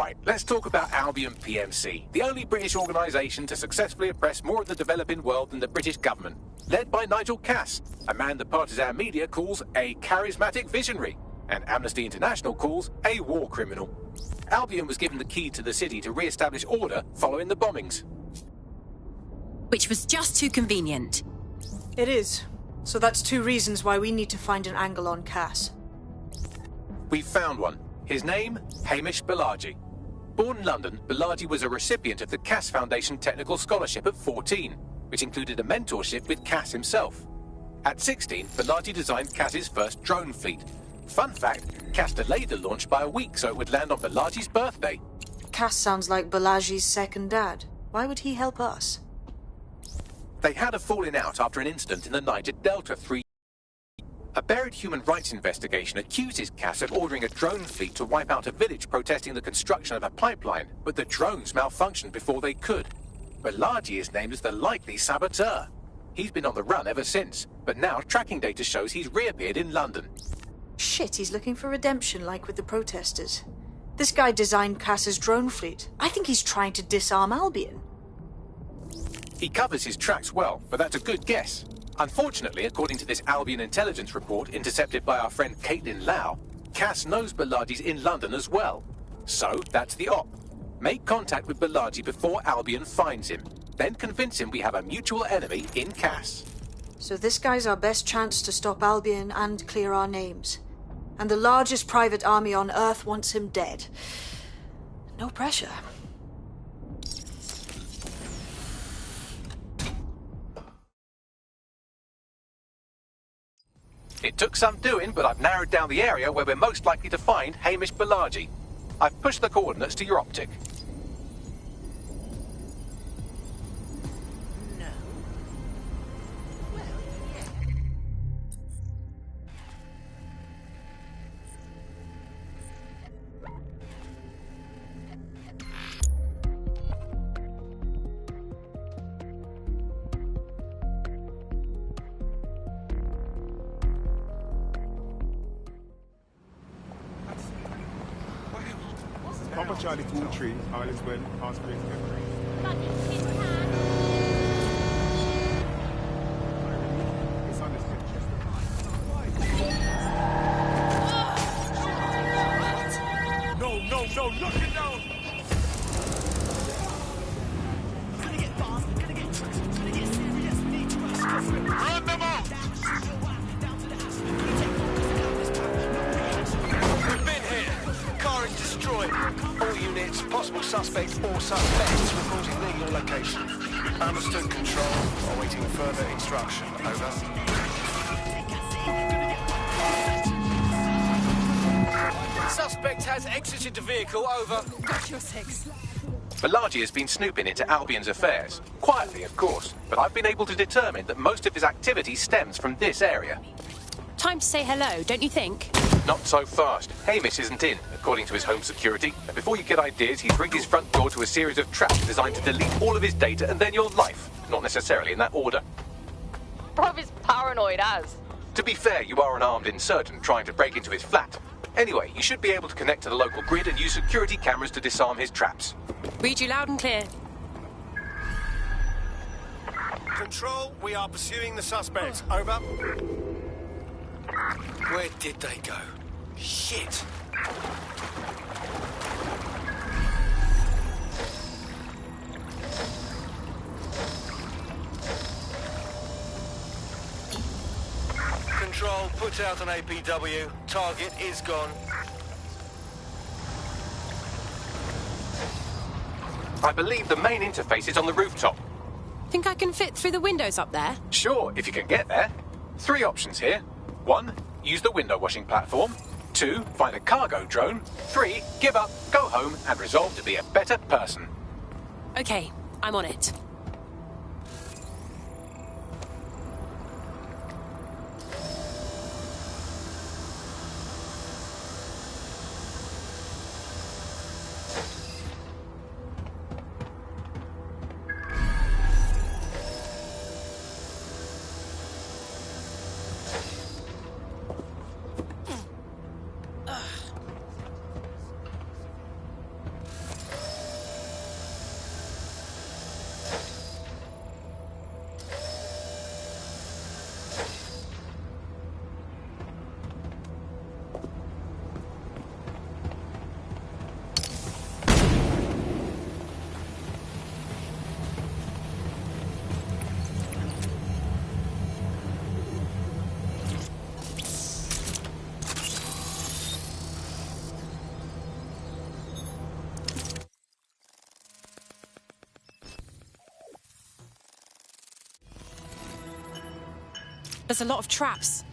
Right, let's talk about Albion PMC, the only British organisation to successfully oppress more of the developing world than the British government. Led by Nigel Cass, a man the partisan media calls a charismatic visionary, and Amnesty International calls a war criminal. Albion was given the key to the city to re-establish order following the bombings. Which was just too convenient. It is. So that's two reasons why we need to find an angle on Cass. We've found one. His name, Hamish Balaji. Born in London, Balaji was a recipient of the Cass Foundation Technical Scholarship at 14, which included a mentorship with Cass himself. At 16, Balaji designed Cass's first drone fleet. Fun fact, Cass delayed the launch by a week so it would land on Balaji's birthday. Cass sounds like Balaji's second dad. Why would he help us? They had a falling out after an incident in the Niger Delta 3. A buried human rights investigation accuses Cass of ordering a drone fleet to wipe out a village protesting the construction of a pipeline, but the drones malfunctioned before they could. Balaji is named as the likely saboteur. He's been on the run ever since, but now tracking data shows he's reappeared in London. Shit, he's looking for redemption like with the protesters. This guy designed Cass's drone fleet. I think he's trying to disarm Albion. He covers his tracks well, but that's a good guess. Unfortunately, according to this Albion intelligence report intercepted by our friend Caitlin Lau, Cass knows Balaji's in London as well. So, that's the op. Make contact with Balaji before Albion finds him. Then convince him we have a mutual enemy in Cass. So this guy's our best chance to stop Albion and clear our names. And the largest private army on Earth wants him dead. No pressure. It took some doing, but I've narrowed down the area where we're most likely to find Hamish Balaji. I've pushed the coordinates to your optic. Papa Charlie 2-3, Islands when Osprey's memory. It's on this picture. No, look it down! Run them out! We've been here. Car is destroyed. All units, possible suspects or suspects reporting near your location. Understood, Control. Awaiting further instruction. Over. Suspect has exited the vehicle. Over. Got your 6. Balaji has been snooping into Albion's affairs. Quietly, of course, but I've been able to determine that most of his activity stems from this area. Time to say hello, don't you think? Not so fast. Hamish isn't in, according to his home security. And before you get ideas, he's rigged his front door to a series of traps designed to delete all of his data and then your life. Not necessarily in that order. Bruv is paranoid as. To be fair, you are an armed insurgent trying to break into his flat. Anyway, you should be able to connect to the local grid and use security cameras to disarm his traps. Read you loud and clear. Control, we are pursuing the suspects. Over. Where did they go? Shit! Control, put out an APW. Target is gone. I believe the main interface is on the rooftop. Think I can fit through the windows up there? Sure, if you can get there. 3 options here. 1, use the window washing platform. 2, find a cargo drone. 3, give up, go home, and resolve to be a better person. Okay, I'm on it. There's a lot of traps.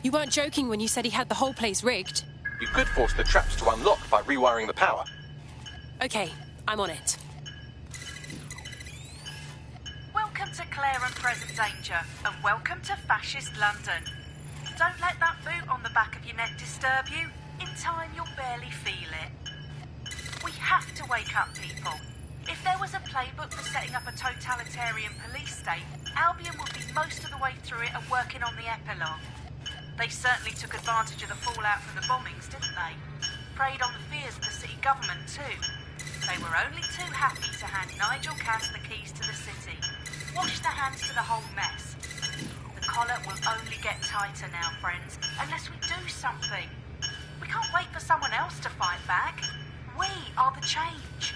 You weren't joking when you said he had the whole place rigged. You could force the traps to unlock by rewiring the power. Okay, I'm on it. Welcome to Claire and Present Danger, and welcome to Fascist London. Don't let that boot on the back of your neck disturb you. In time, you'll barely feel it. We have to wake up people. If there was a playbook for setting up a totalitarian police state, Albion would be most of the way through it and working on the epilogue. They certainly took advantage of the fallout from the bombings, didn't they? Preyed on the fears of the city government too. They were only too happy to hand Nigel Cass the keys to the city. Wash their hands to the whole mess. The collar will only get tighter now, friends, unless we do something. We can't wait for someone else to fight back. We are the change.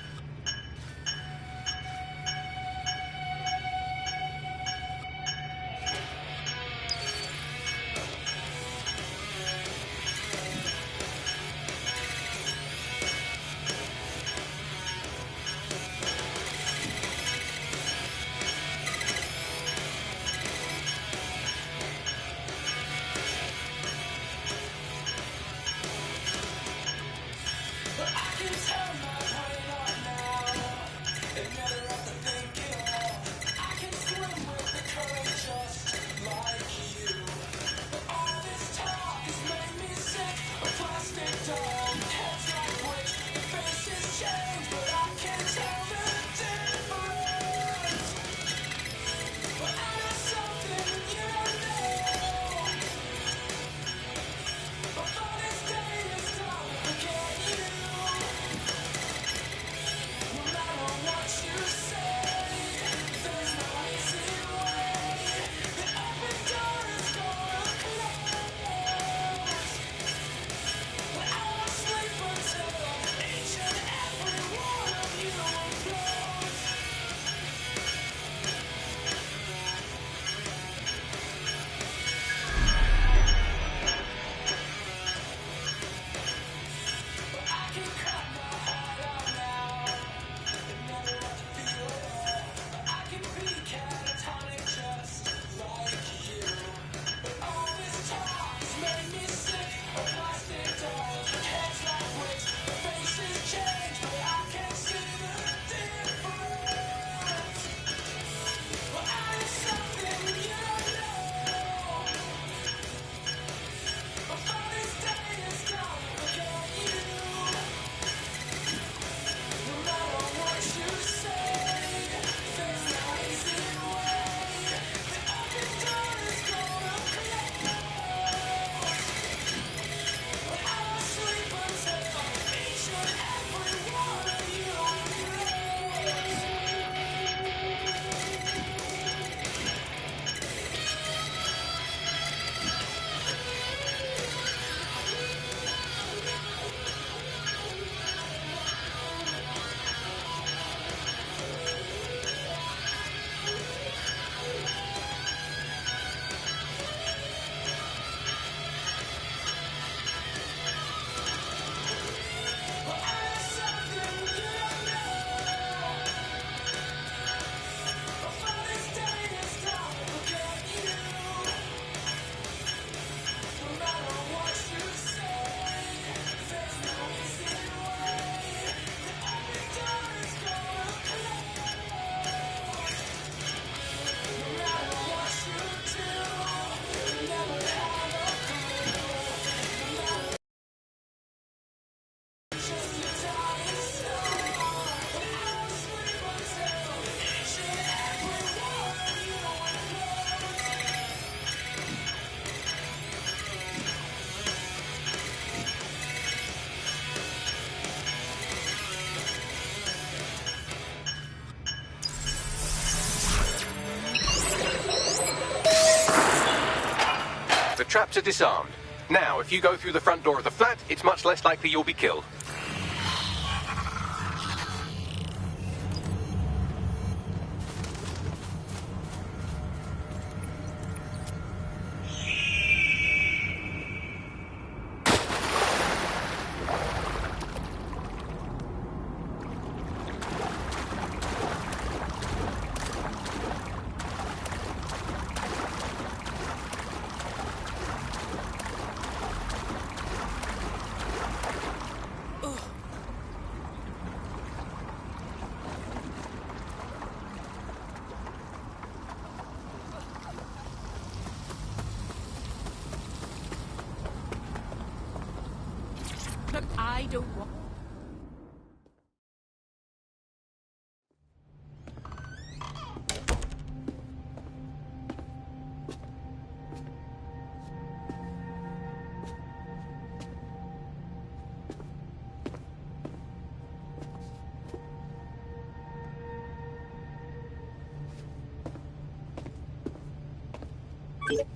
The traps are disarmed. Now, if you go through the front door of the flat, it's much less likely you'll be killed. but I don't want...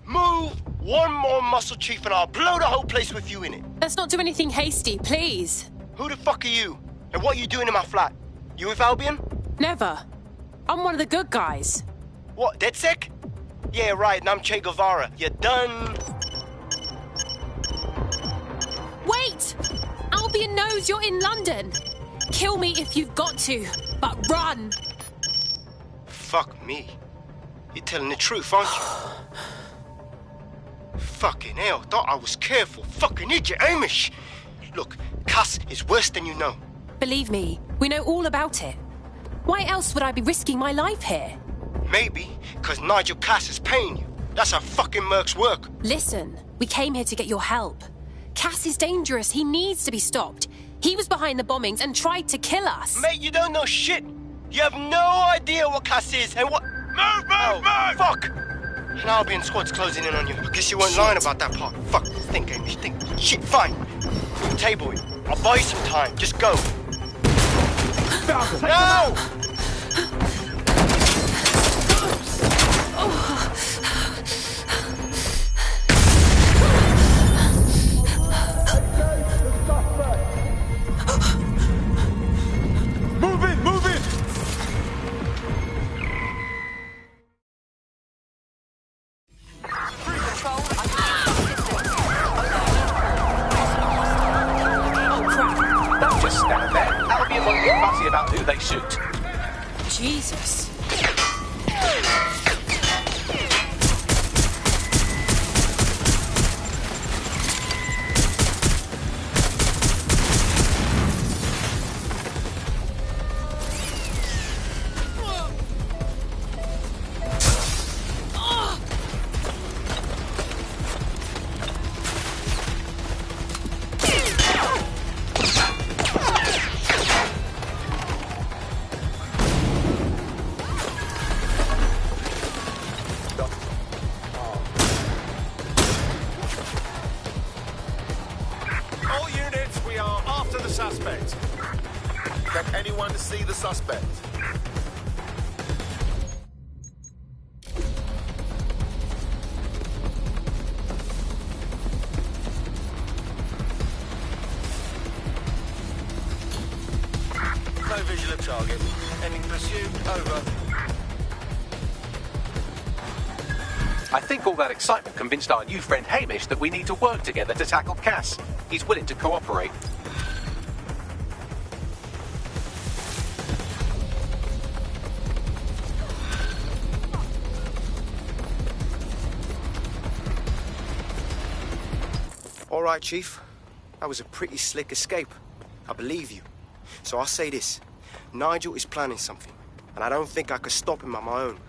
Move one more muscle, Chief, and I'll blow the whole place with you in it. Let's not do anything hasty, please. Who the fuck are you? And what are you doing in my flat? You with Albion? Never. I'm one of the good guys. What, DedSec? Yeah, right, and I'm Che Guevara. You done? Wait! Albion knows you're in London. Kill me if you've got to, but run! Fuck me. You're telling the truth, aren't you? Fucking hell, thought I was careful. Fucking idiot, Amish. Look, Cass is worse than you know. Believe me, we know all about it. Why else would I be risking my life here? Maybe, because Nigel Cass is paying you. That's how fucking mercs work. Listen, we came here to get your help. Cass is dangerous. He needs to be stopped. He was behind the bombings and tried to kill us. Mate, you don't know shit. You have no idea what Cass is and what... Move! Fuck! An Albion squad's closing in on you. I guess you weren't lying about that part. Fuck, think, Amish, think. Shit, fine. We'll table it. I'll buy you some time. Just go. No! Move it! Control, Don't just stand there. Albion won't get fussy about who they shoot. Jesus. All units, we are after the suspect. Can anyone see the suspect? No visual of target. Ending pursuit, over. I think all that excitement convinced our new friend Hamish that we need to work together to tackle Cass. He's willing to cooperate. All right, Chief. That was a pretty slick escape. I believe you. So I'll say this. Nigel is planning something, and I don't think I could stop him on my own.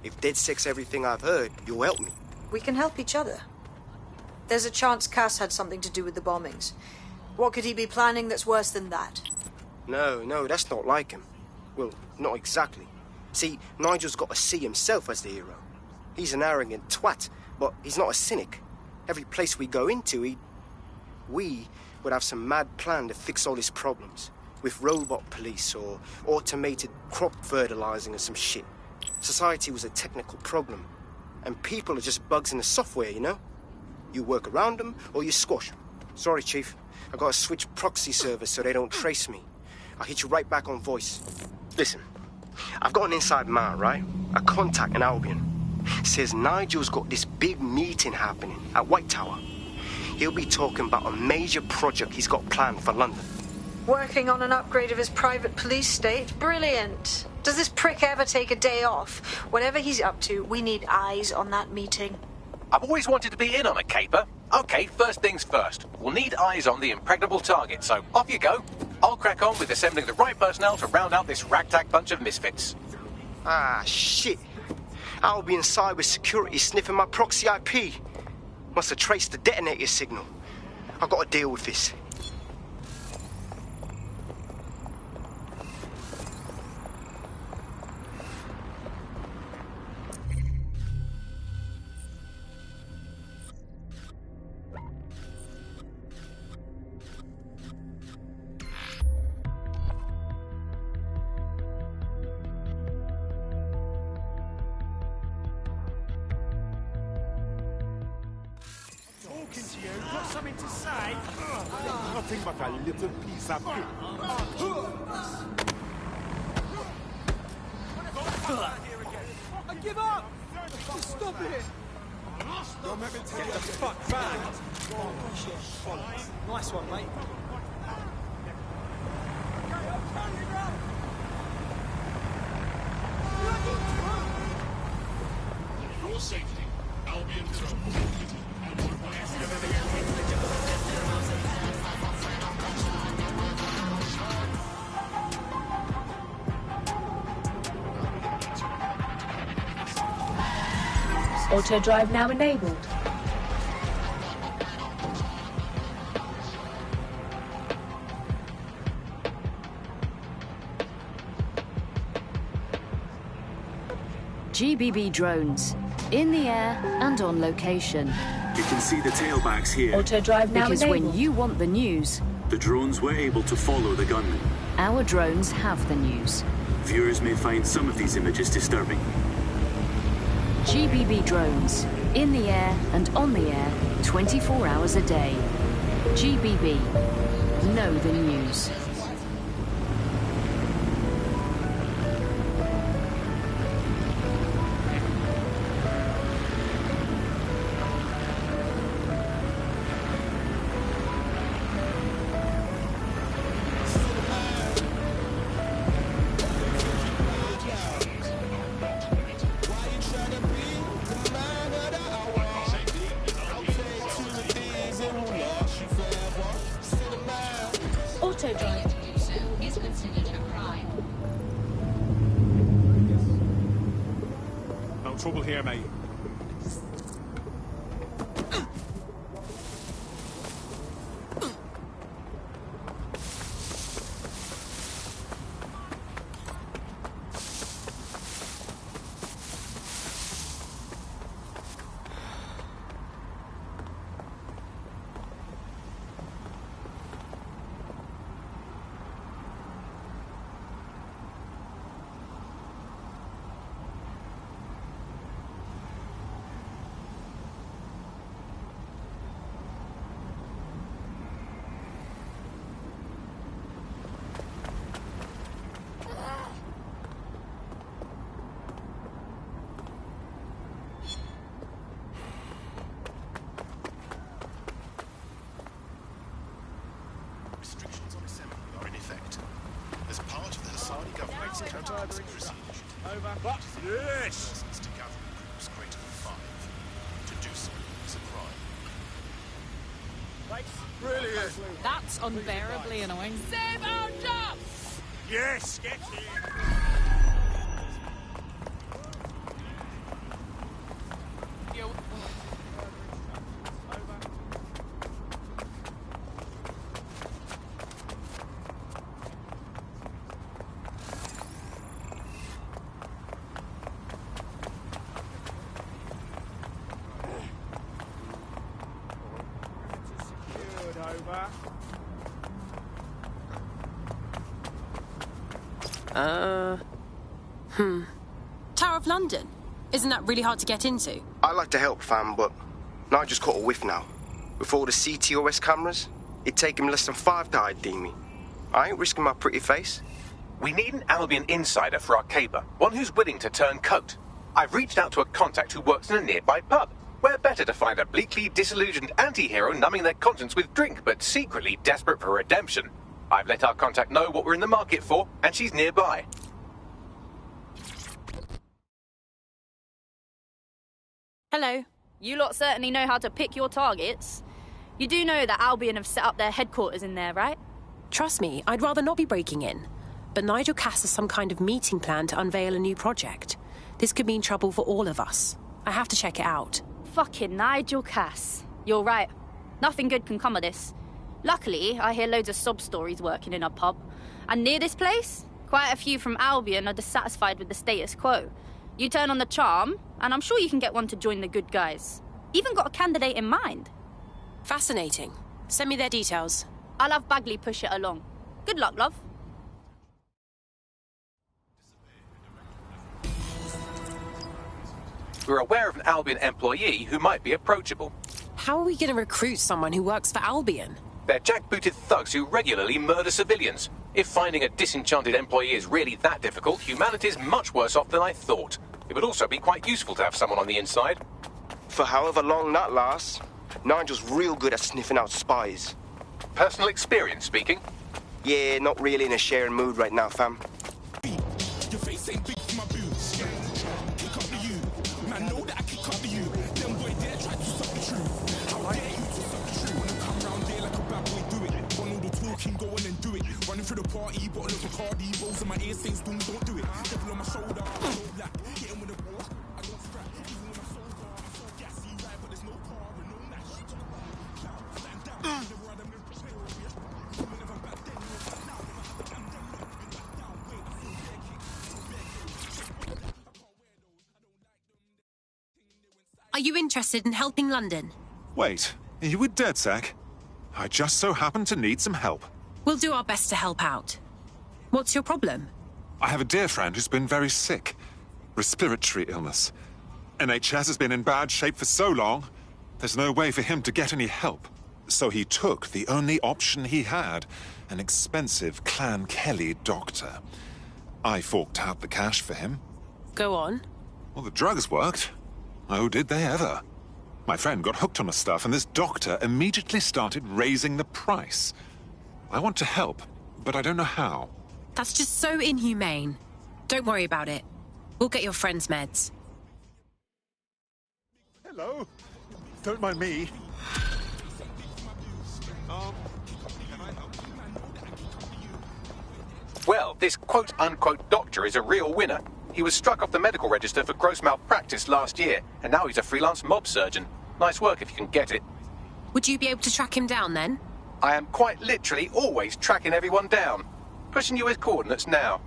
If DedSec's everything I've heard, you'll help me. We can help each other. There's a chance Cass had something to do with the bombings. What could he be planning that's worse than that? No, that's not like him. Well, not exactly. See, Nigel's got to see himself as the hero. He's an arrogant twat, but he's not a cynic. Every place we go into, we would have some mad plan to fix all his problems. With robot police or automated crop fertilizing or some shit. Society was a technical problem. And people are just bugs in the software, you know? You work around them or you squash them. Sorry, Chief. I gotta switch proxy servers so they don't trace me. I'll hit you right back on voice. Listen, I've got an inside man, right? A contact in Albion. Says Nigel's got this big meeting happening at White Tower. He'll be talking about a major project he's got planned for London. Working on an upgrade of his private police state? Brilliant. Does this prick ever take a day off? Whatever he's up to, we need eyes on that meeting. I've always wanted to be in on a caper. Okay, first things first. We'll need eyes on the impregnable target, so off you go. I'll crack on with assembling the right personnel to round out this ragtag bunch of misfits. Ah, shit. Albion cybersecurity sniffing my proxy IP. Must have traced the detonator signal. I've got to deal with this. talking to you. Got something to say? Nothing but a little piece of it. I give up! Just stop it! Don't make me get the fuck back! Oh, shit. Nice one, mate. For your safety, Albion Terminal. Auto drive now enabled. GBB drones, in the air and on location. You can see the tailbacks here. Auto drive now because enabled. When you want the news, the drones were able to follow the gunman. Our drones have the news. Viewers may find some of these images disturbing. GBB drones, in the air and on the air, 24 hours a day. GBB, know the news. Auto drive. Is considered a crime. No trouble here, mate. Restrictions on assembly are in effect. As part of the Hassani government's counter-conspiracy initiative, Yes! persons to gather in groups greater than 5. To do so is a crime. Brilliant. That's unbearably annoying. Save our jobs! Yes, get here! Tower of London? Isn't that really hard to get into? I'd like to help, fam, but Nigel's caught a whiff now. With all the CTOS cameras, it'd take him less than 5 to ID me. I ain't risking my pretty face. We need an Albion insider for our caper, one who's willing to turn coat. I've reached out to a contact who works in a nearby pub. Where better to find a bleakly disillusioned anti-hero numbing their conscience with drink, but secretly desperate for redemption. I've let our contact know what we're in the market for, and she's nearby. Hello. You lot certainly know how to pick your targets. You do know that Albion have set up their headquarters in there, right? Trust me, I'd rather not be breaking in. But Nigel Cass has some kind of meeting plan to unveil a new project. This could mean trouble for all of us. I have to check it out. Fucking Nigel Cass. You're right. Nothing good can come of this. Luckily, I hear loads of sob stories working in a pub. And near this place, quite a few from Albion are dissatisfied with the status quo. You turn on the charm, and I'm sure you can get one to join the good guys. Even got a candidate in mind. Fascinating. Send me their details. I'll have Bagley push it along. Good luck, love. We're aware of an Albion employee who might be approachable. How are we going to recruit someone who works for Albion? They're jackbooted thugs who regularly murder civilians. If finding a disenchanted employee is really that difficult, humanity's much worse off than I thought. It would also be quite useful to have someone on the inside. For however long that lasts, Nigel's real good at sniffing out spies. Personal experience speaking? Yeah, not really in a sharing mood right now, fam. Your face ain't big for my boots. Kick up to you. Man, know that I kick up to you. Them boy there try to suck the truth. How dare you to suck the truth? Wanna come round there like a bad boy, do it. Want all the talking, go on and do it. Running through the party, bottle of Bacardi, rolls in my ear saying, don't do it. Devil on my shoulder, I'm so black. Hitting with a ball, I don't scrap. Even when I'm so far, I'm so gassy, right? But there's no car and no match. Stand down, never had a minute to play with you. Never back then, no back now. I'm done, look, been back down. Wait, I feel bare kick. Are you interested in helping London? Wait, are you with DedSec? I just so happen to need some help. We'll do our best to help out. What's your problem? I have a dear friend who's been very sick. Respiratory illness. NHS has been in bad shape for so long, there's no way for him to get any help. So he took the only option he had, an expensive Clan Kelly doctor. I forked out the cash for him. Go on. Well, the drugs worked. Oh, did they ever? My friend got hooked on the stuff, and this doctor immediately started raising the price. I want to help, but I don't know how. That's just so inhumane. Don't worry about it. We'll get your friend's meds. Hello. Don't mind me. Well, this quote-unquote doctor is a real winner. He was struck off the medical register for gross malpractice last year, and now he's a freelance mob surgeon. Nice work if you can get it. Would you be able to track him down then? I am quite literally always tracking everyone down. Pushing you his coordinates now.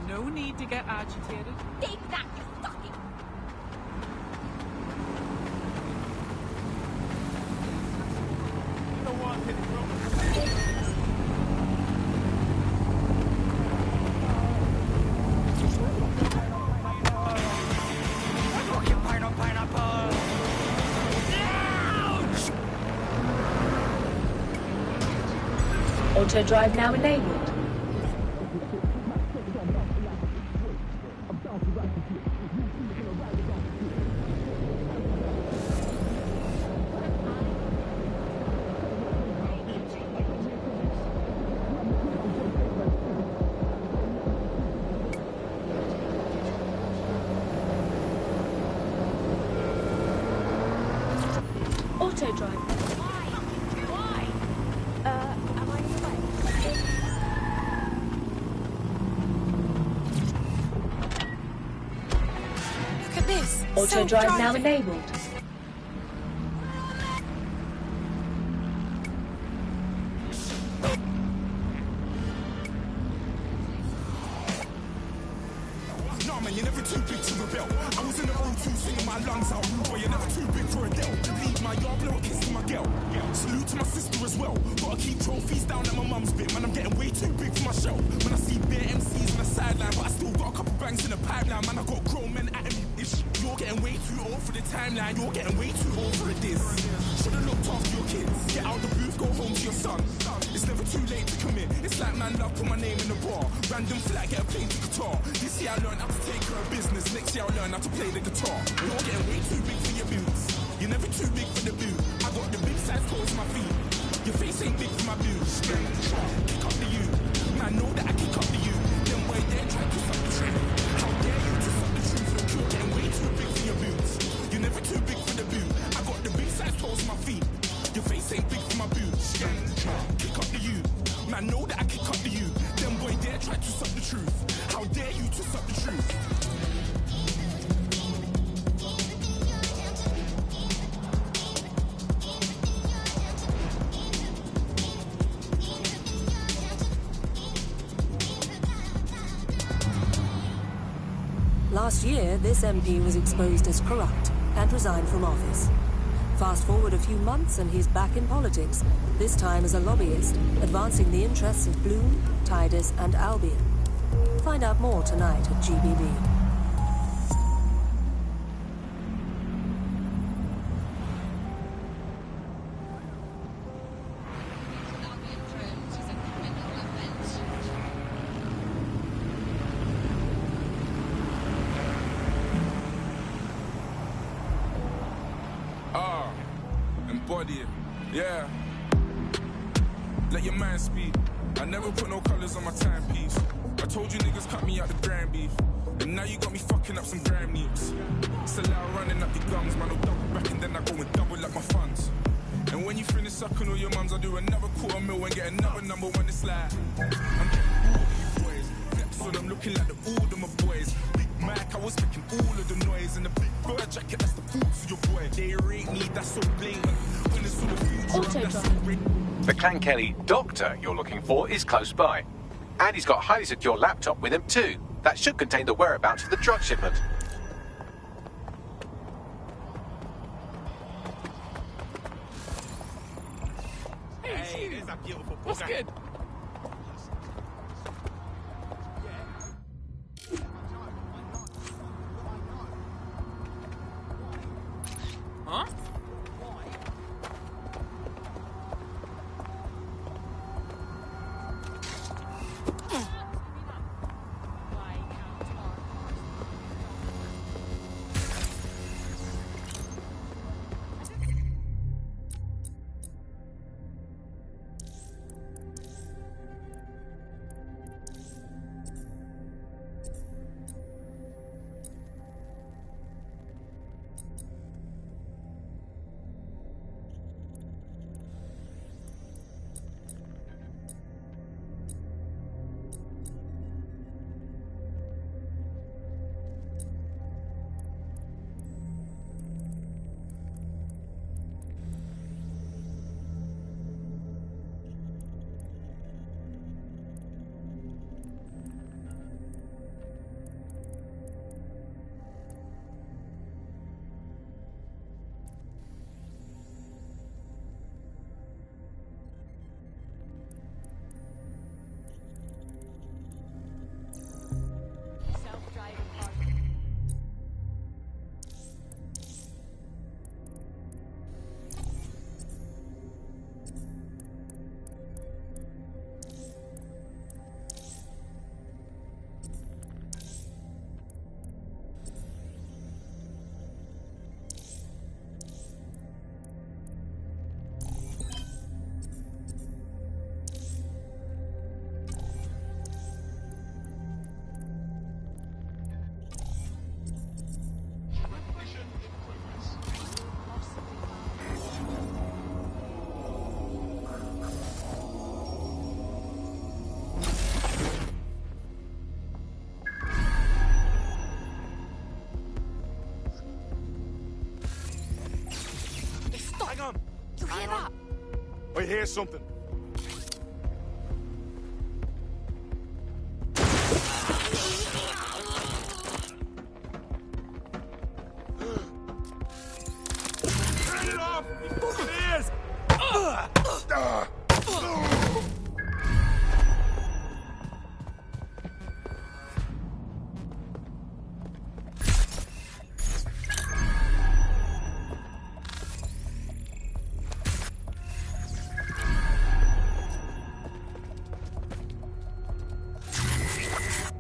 No need to get agitated. Take that, you fucking... You don't want hit Auto drive now enabled. Auto drive. Why? Am I in the way? Look at this. Auto drive now enabled. Nah, man, you're never too big to rebel. I was in the O2 singing my lungs out. Boy, you're never too big for a deal. Leave my yard, blow a kiss to my girl. Salute to my sister as well. Gotta keep trophies down at my mum's bit. Man, I'm getting way too big for my show. When I see bare MCs on the sideline, but I still got a couple bangs in the pipeline. Man, I got grown men at me. You're getting way too old for the timeline. You're getting way too old for this. Should've looked after your kids. Get out the booth, go home to your son. It's never too late to commit. It's like man love, put my name in the bar. Random flat, get a plane to guitar. This year I learned how to take care of business. Next year I'll learn how to play the guitar. You're getting way too big for your boots. You're never too big for the boot. I got the big size toes on my feet. Your face ain't big for my boots. Kick up to you. Man, know that I kick up to you. Them boy there try to suck the truth. How dare you to suck the truth? Look, you're getting way too big for your boots. You're never too big for the boot. I got the big size toes on my feet. Your face ain't big for my boots. Kick up to you. Man, know that I kick up to you. Them boy there try to suck the truth. How dare you to suck the truth? Last year, this MP was exposed as corrupt and resigned from office. Fast forward a few months and he's back in politics, this time as a lobbyist, advancing the interests of Bloom, Tidus, and Albion. Find out more tonight at GBB. Embody it, yeah. Let your man speak. I never put no colours on my timepiece. I told you niggas cut me out the grand beef. And now you got me fucking up some gram needs. It's allowed running up your gums, man. I'll double back and then I go and double up my funds. And when you finish sucking all your mums, I'll do another $250,000 and get another number one. It's like I'm getting all of you boys. Flex on them looking like the old of my boys. Big Mac, I was making all of the noise. And the big bird jacket, that's the food for your boy. They rate me, that's so blatant. When it's all the future, that's so great. The Clan Kelly doctor you're looking for is close by. And he's got a highly secure laptop with him too. That should contain the whereabouts of the drug shipment. Hey, there's a beautiful What's good? Huh? You hear that? I hear something. Turn it off! You fucking ears!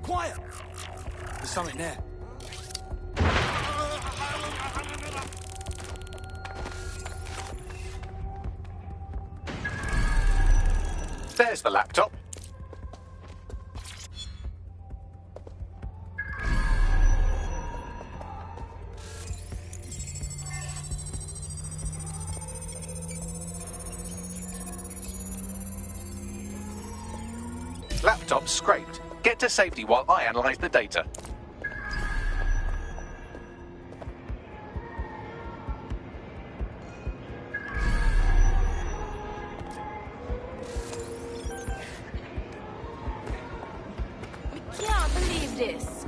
Quiet! There's something there. There's the laptop. Laptop scraped. Get to safety while I analyze the data. I can't believe this.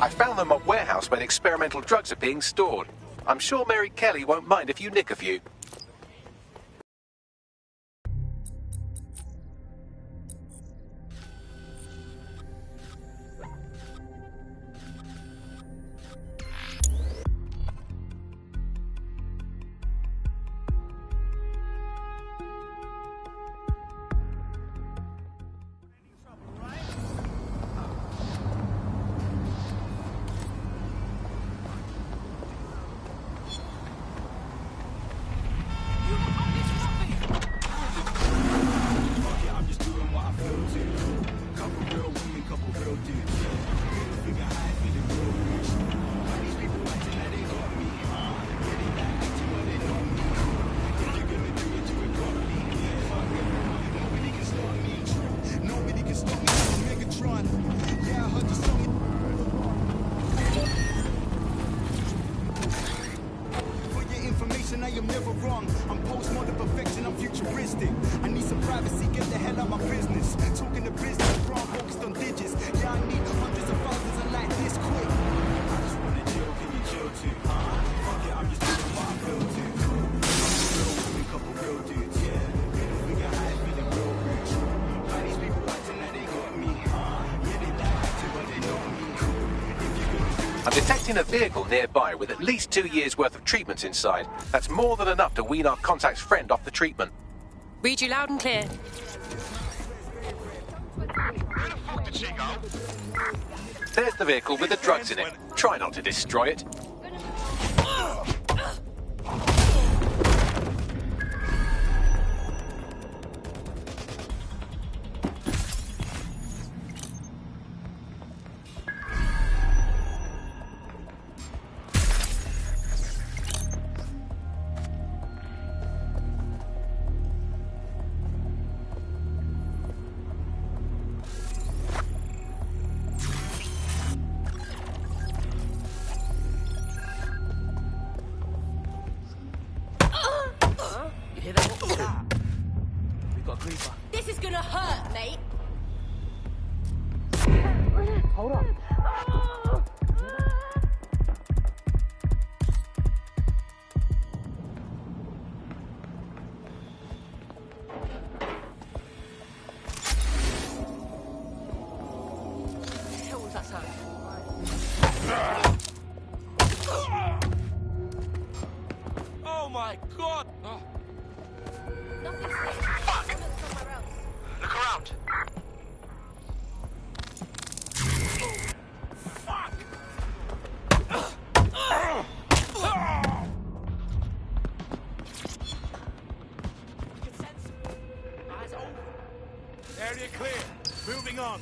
I found them at a warehouse where the experimental drugs are being stored. I'm sure Mary Kelly won't mind if you nick a few. I am never wrong. I'm postmodern perfection, I'm futuristic. I need some privacy, get the hell out my business. Talking to business, wrong, focused on digits. Yeah, I need hundreds of thousands of like this quick. I just wanna chill, can you chill too? Fuck it, I'm just doing what I feel to. Couple real dudes, yeah. Middle finger high, feeling real rich. Why these people acting like they got me? Yeah, they like acting, but they know me. I'm detecting a vehicle nearby with at least 2 years' worth of treatments inside. That's more than enough to wean our contact's friend off the treatment. Read you loud and clear. There's the vehicle with the drugs in it. Try not to destroy it. This is gonna hurt, mate. Hold on. What was that sound? Oh my god! Nothing's safe. Fuck! Somewhere else. Look around. Area clear. Moving on.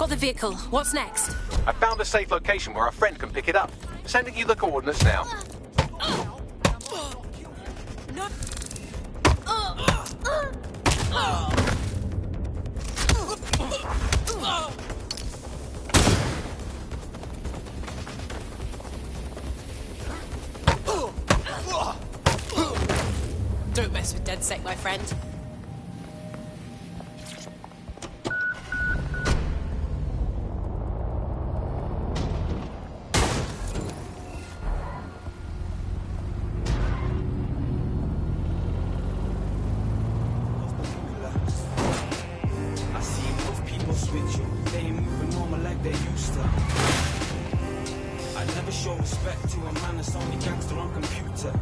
got the vehicle. What's next? I found a safe location where our friend can pick it up. Sending you the coordinates now. Don't mess with DedSec, my friend. I see most people switch you. They ain't moving normal like they used to. I never show respect to a man that's only gangster on computer.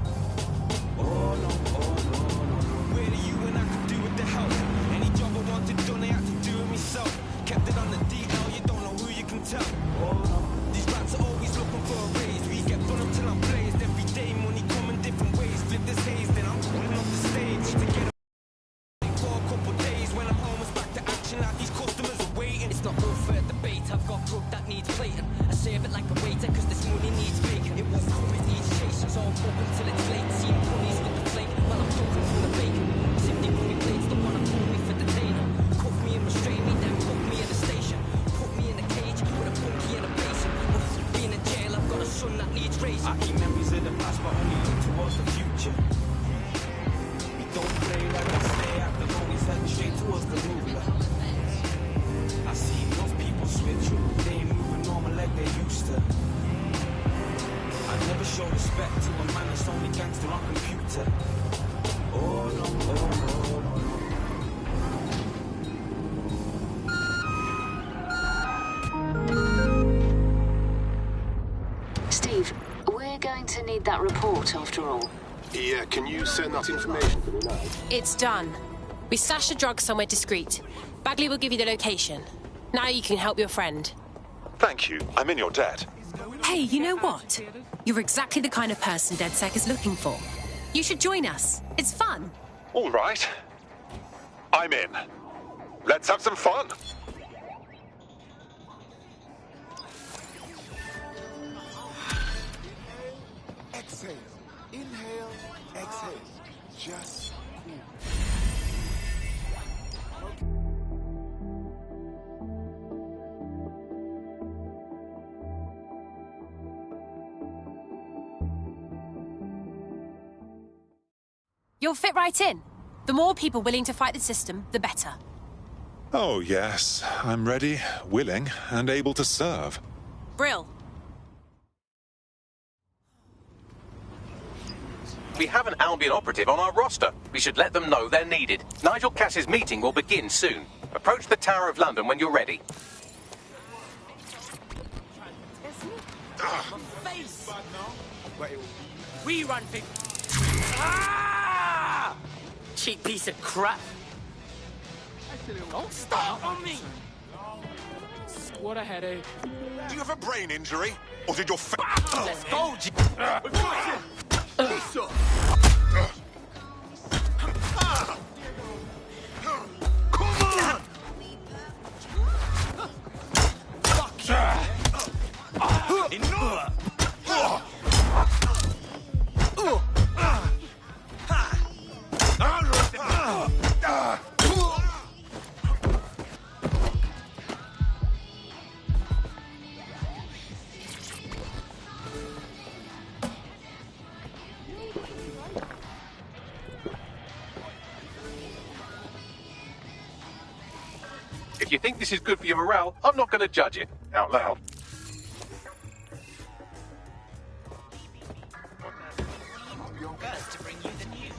Oh no, oh no, no. Where are you when I could do with the help? Any job I wanted done, I had to do it myself. Kept it on the DL, you don't know who you can tell. Oh no, these rats are always looking for a raise. We get fun up till I'm blazed. Every day money coming different ways. Flip this haze, then I'm running off the stage to get for a couple days. When I'm home, it's back to action like these customers are waiting. It's not good for a debate. I've got grub that needs plating. I save it like a waiter, cause this money needs bacon. It won't come, it needs chasing. So I'm up until it's late. Seeing ponies with the flake while I'm talking from the bacon. Simply gummy blades, the one I'm pulling me for detainer. Cuff me and restrain me, then put me in a station. Put me in a cage with a punky and a basin. Being in jail, I've got a son that needs raising. I keep memories of the past, but only look towards the future. We don't play like I say, after always heading straight towards the ruler. I see enough people switch you. They ain't moving normal like they used to. I never show respect to a man that's only gangster on computer. Oh no, oh no, no, no. Steve, we're going to need that report after all. Yeah, can you send that information to me now? It's done. We stashed the drugs somewhere discreet. Bagley will give you the location. Now you can help your friend. Thank you. I'm in your debt. Hey, you know what? You're exactly the kind of person DedSec is looking for. You should join us. It's fun. All right. I'm in. Let's have some fun. Exhale. Inhale. Exhale. Just cool. You'll fit right in. The more people willing to fight the system, the better. Oh, yes. I'm ready, willing, and able to serve. Brill. We have an Albion operative on our roster. We should let them know they're needed. Nigel Cass's meeting will begin soon. Approach the Tower of London when you're ready. Face. We run things. Ah! Cheap piece of crap. Don't start on me. What a headache. Do you have a brain injury? Or did your Let's go, G. If you think this is good for your morale, I'm not going to judge it out loud. To bring you the news.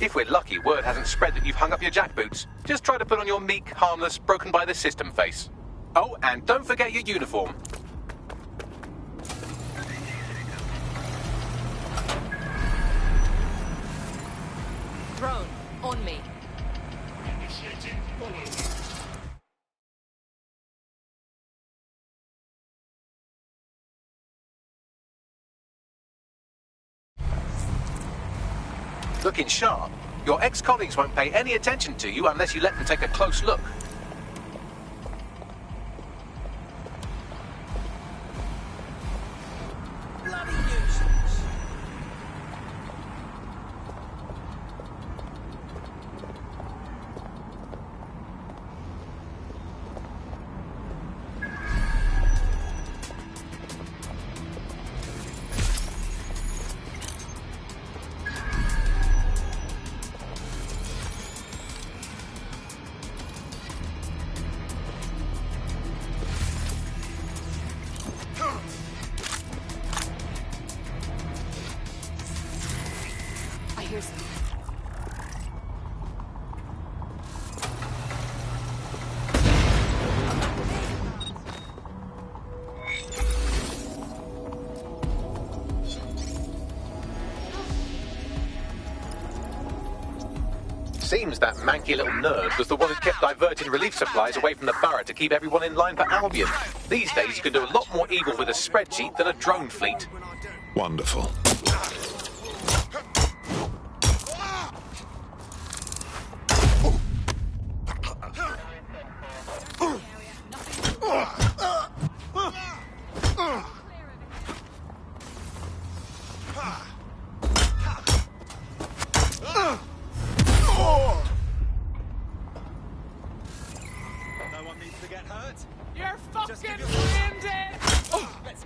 If we're lucky, word hasn't spread that you've hung up your jackboots. Just try to put on your meek, harmless, broken by the system face. Oh, and don't forget your uniform. Drone, on me. Looking sharp. Your ex-colleagues won't pay any attention to you unless you let them take a close look. Bloody nuisance. I hear something. Seems that manky little nerd was the one who kept diverting relief supplies away from the Borough to keep everyone in line for Albion. These days you can do a lot more evil with a spreadsheet than a drone fleet. Wonderful. No one needs to get hurt. You're fucking winded! Let's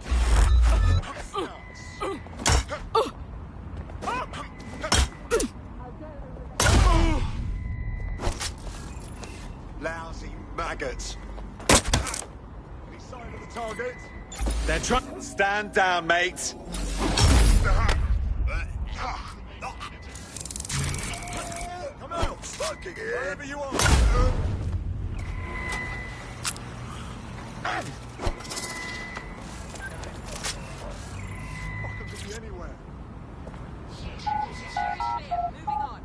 Lousy maggots. Any sign of the target? They're trying. Stand down, mate. Come out, fucking wherever you are. Fucker could be anywhere. Moving on.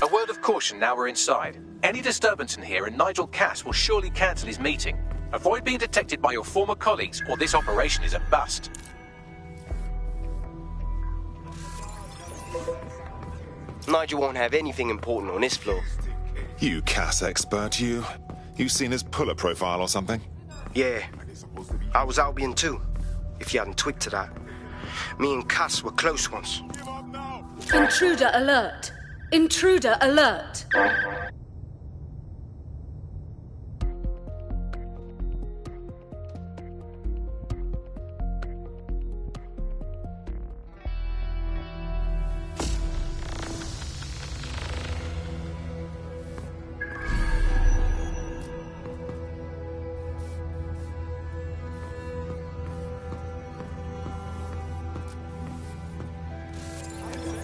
A word of caution now we're inside. Any disturbance in here and Nigel Cass will surely cancel his meeting. Avoid being detected by your former colleagues or this operation is a bust. Nigel won't have anything important on this floor. You Cass expert, you. You've seen his puller profile or something? Yeah, I was Albion too, if you hadn't twigged to that. Me and Cass were close once. Intruder alert! Intruder alert!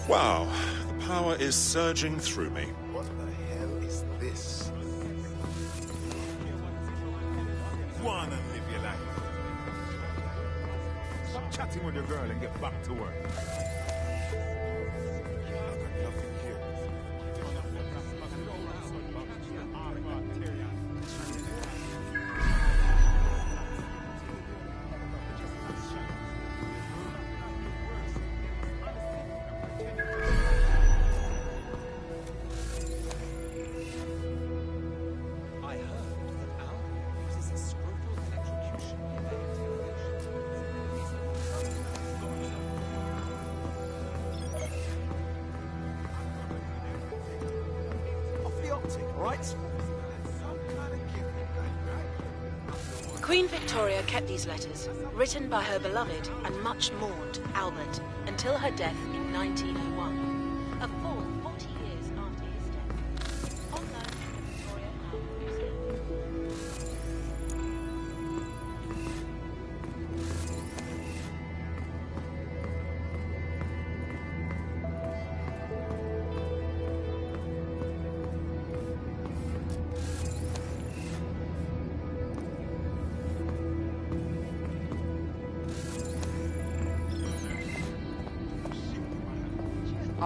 Wow, the power is surging through me. What the hell is this? Go on and live your life. Stop chatting with your girl and get back to work. Queen Victoria kept these letters, written by her beloved and much mourned Albert, until her death in 1901. A full 40 years.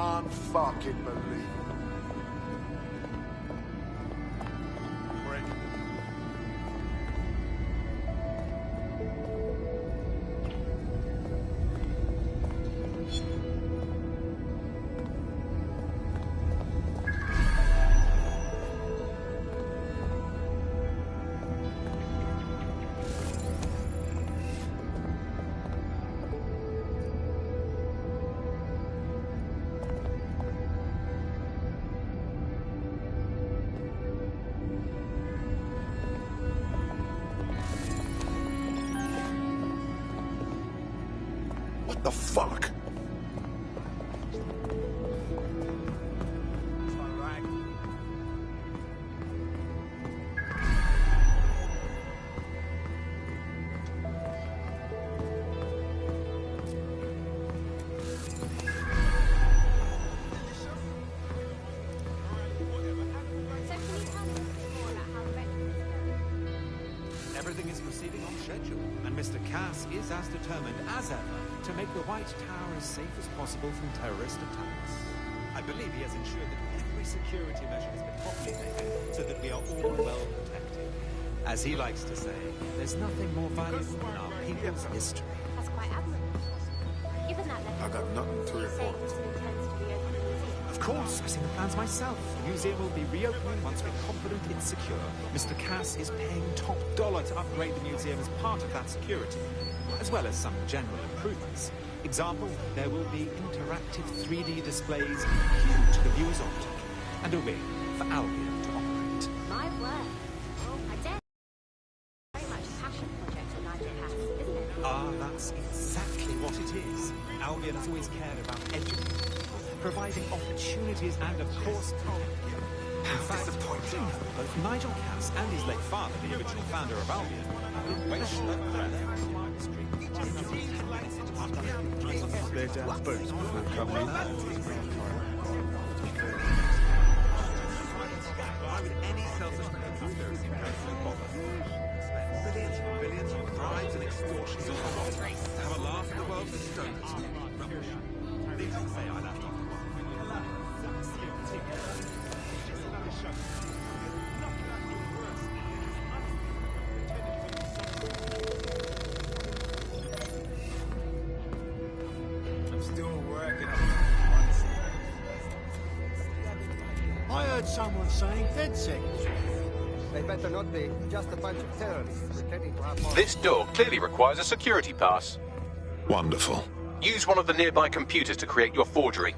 Unfucking believable. What the fuck? Everything is proceeding on schedule, and Mr. Cass is as determined as ever to make the White Tower as safe as possible from terrorist attacks. I believe he has ensured that every security measure has been properly taken so that we are all well protected. As he likes to say, there's nothing more valuable in our people's history. That's quite admirable. Given that letter, I got nothing to report. Of course, I've seen the plans myself. The museum will be reopening once we're confident it's secure. Mr. Cass is paying top dollar to upgrade the museum as part of that security, as well as some general improvements. Example, there will be interactive 3D displays huge to the viewer's optic, and a wing for Albion to operate. My word. I dare very much a passion project for Nigel Cass, isn't it? Ah, that's exactly what it is. Albion has always cared about education, providing opportunities and, of course, in fact, both Nigel Cass and his late father, the original founder of Albion, have been waiting Why would any selfish conspiracy bother? Billions and billions of bribes and extortions to have a laugh at the world's stones. Rubbish. They can say I laughed off. I'm still working. I heard someone saying DedSec. They better not be. Just a bunch of terrorists pretending to have... This door clearly requires a security pass. Wonderful. Use one of the nearby computers to create your forgery.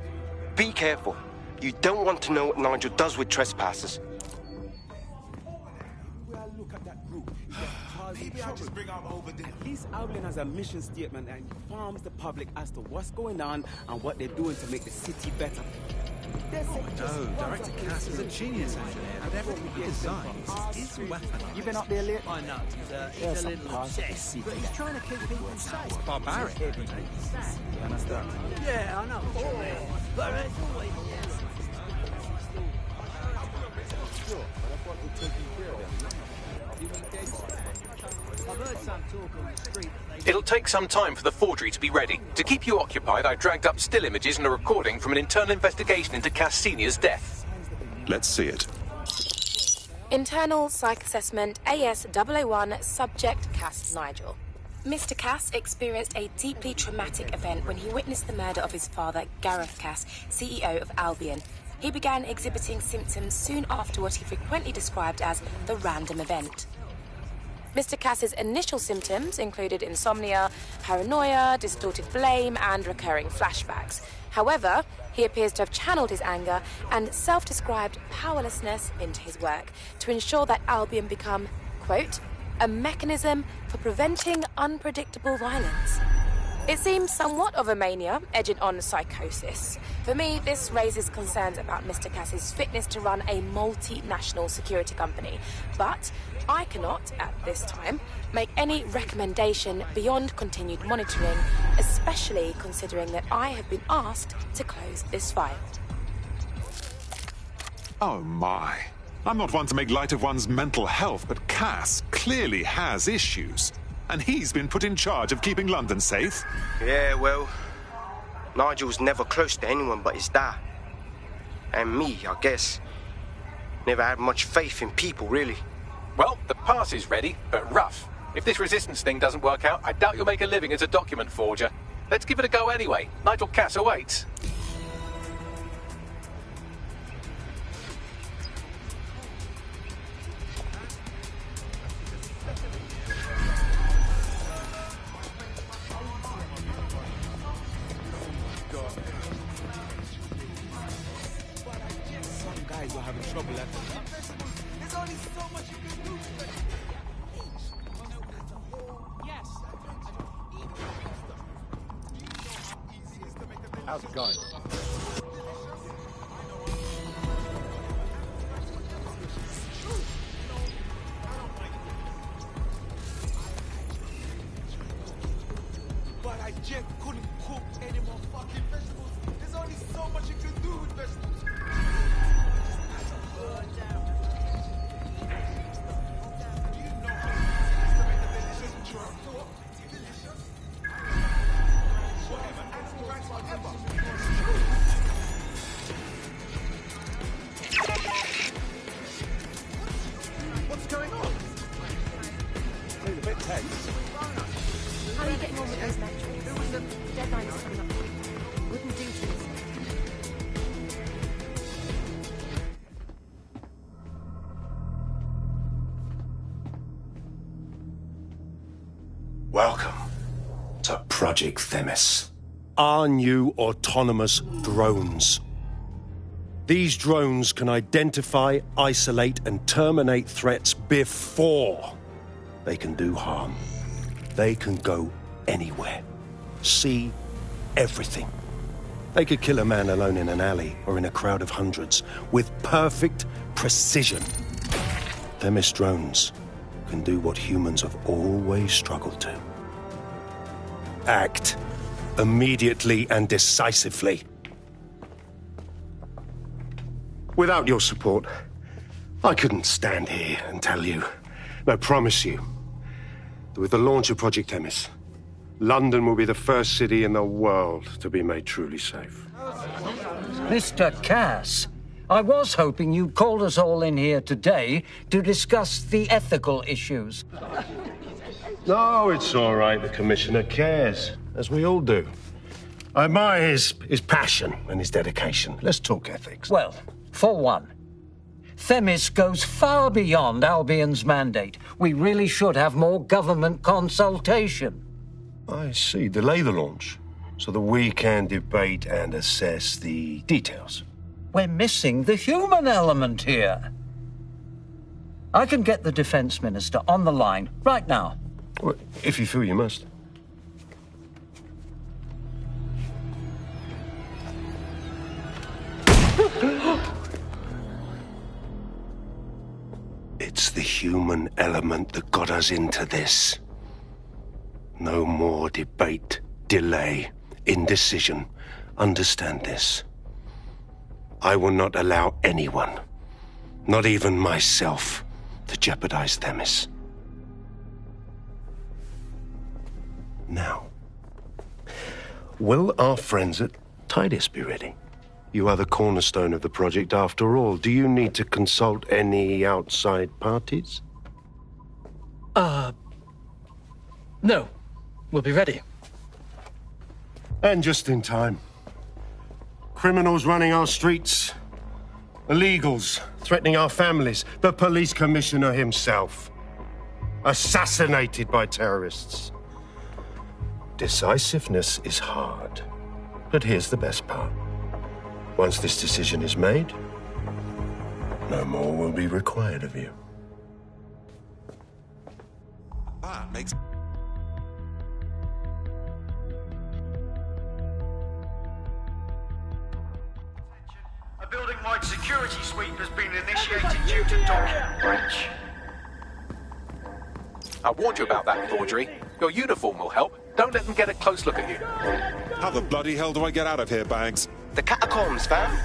Be careful. You don't want to know what Nigel does with trespassers. Look at that group. Maybe I just bring them over there. At least Albion has a mission statement and informs the public as to what's going on and what they're doing to make the city better. No, Director Cass is a genius engineer, and everything he designs is weaponized. You been up there lately? I know. He's a little obsessed. But he's trying to keep people safe. Barbaric. You understand? Yeah, I know what you mean. But it's always... Sure, but I thought we'd take you care of them. I've heard some talk on the street. It'll take some time for the forgery to be ready. To keep you occupied, I dragged up still images and a recording from an internal investigation into Cass Sr.'s death. Let's see it. Internal Psych Assessment AS001 Subject Cass Nigel. Mr. Cass experienced a deeply traumatic event when he witnessed the murder of his father, Gareth Cass, CEO of Albion. He began exhibiting symptoms soon after what he frequently described as the random event. Mr. Cass's initial symptoms included insomnia, paranoia, distorted blame, and recurring flashbacks. However, he appears to have channeled his anger and self-described powerlessness into his work to ensure that Albion become, quote, a mechanism for preventing unpredictable violence. It seems somewhat of a mania, edging on psychosis. For me, this raises concerns about Mr. Cass's fitness to run a multinational security company. But I cannot, at this time, make any recommendation beyond continued monitoring, especially considering that I have been asked to close this file. Oh my. I'm not one to make light of one's mental health, but Cass clearly has issues. And he's been put in charge of keeping London safe? Yeah, well, Nigel's never close to anyone but his dad. And me, I guess. Never had much faith in people, really. Well, the pass is ready, but rough. If this resistance thing doesn't work out, I doubt you'll make a living as a document forger. Let's give it a go anyway. Nigel Cass awaits. Some guys are having trouble at There's only so much you can do. How's it going? But I just couldn't cook any more fucking vegetables. There's only so much you can do with vegetables. What's going on? Feeling a bit tense. How are you getting on with those metrics? The deadline is coming up. Wouldn't do to this. Welcome to Project Themis. Our new autonomous drones. These drones can identify, isolate, and terminate threats before they can do harm. They can go anywhere, see everything. They could kill a man alone in an alley or in a crowd of hundreds with perfect precision. Themis drones can do what humans have always struggled to. Act immediately and decisively. Without your support, I couldn't stand here and tell you, I promise you, that with the launch of Project Themis, London will be the first city in the world to be made truly safe. Mr. Cass, I was hoping you'd called us all in here today to discuss the ethical issues. No, it's all right. The Commissioner cares, as we all do. I admire his passion and his dedication. Let's talk ethics. Well, for one, Themis goes far beyond Albion's mandate. We really should have more government consultation. I see. Delay the launch so that we can debate and assess the details. We're missing the human element here. I can get the Defense Minister on the line right now. Well, if you feel you must. It's the human element that got us into this. No more debate, delay, indecision. Understand this. I will not allow anyone, not even myself, to jeopardize Themis. Now, will our friends at Tidus be ready? You are the cornerstone of the project after all. Do you need to consult any outside parties? No. We'll be ready. And just in time. Criminals running our streets. Illegals threatening our families. The police commissioner himself. Assassinated by terrorists. Decisiveness is hard. But here's the best part. Once this decision is made, no more will be required of you. That makes... A building-wide security sweep has been initiated due to document breach. I warned you about that forgery. Your uniform will help. Don't let them get a close look at you. How the bloody hell do I get out of here, Bags? The catacombs, fam.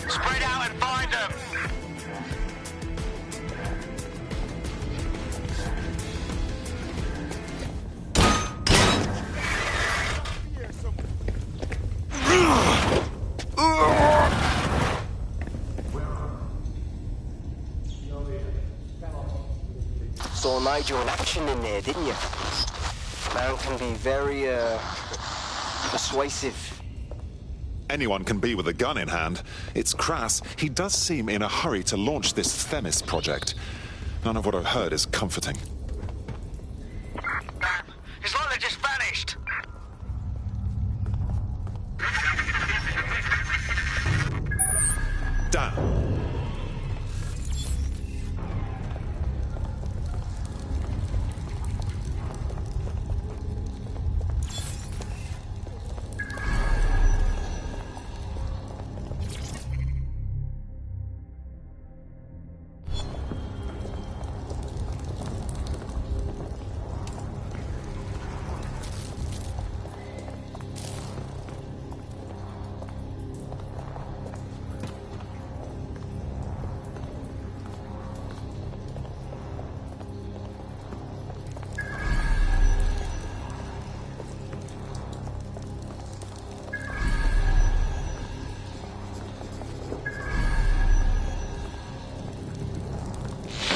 Spread out and find them! Saw Nigel in action in there, didn't you? Man can be very, persuasive. Anyone can be with a gun in hand. It's crass. He does seem in a hurry to launch this Themis project. None of what I've heard is comforting. It's like they just vanished. Dan.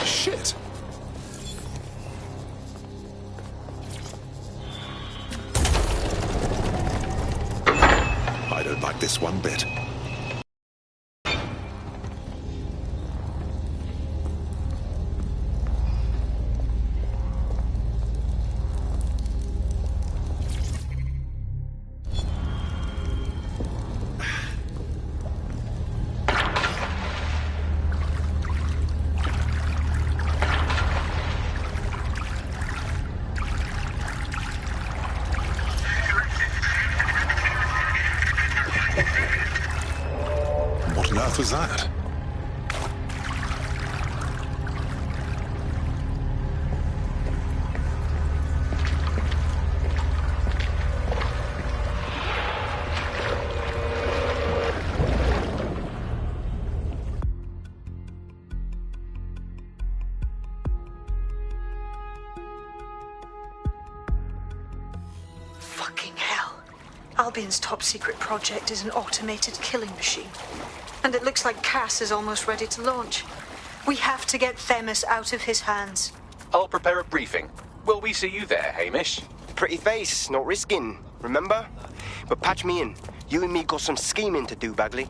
Shit! I don't like this one bit. What on earth was that? Fucking hell. Albion's top secret project is an automated killing machine. And it looks like Cass is almost ready to launch. We have to get Themis out of his hands. I'll prepare a briefing. Will we see you there, Hamish? Pretty face, not risking, remember? But patch me in. You and me got some scheming to do, Bagley.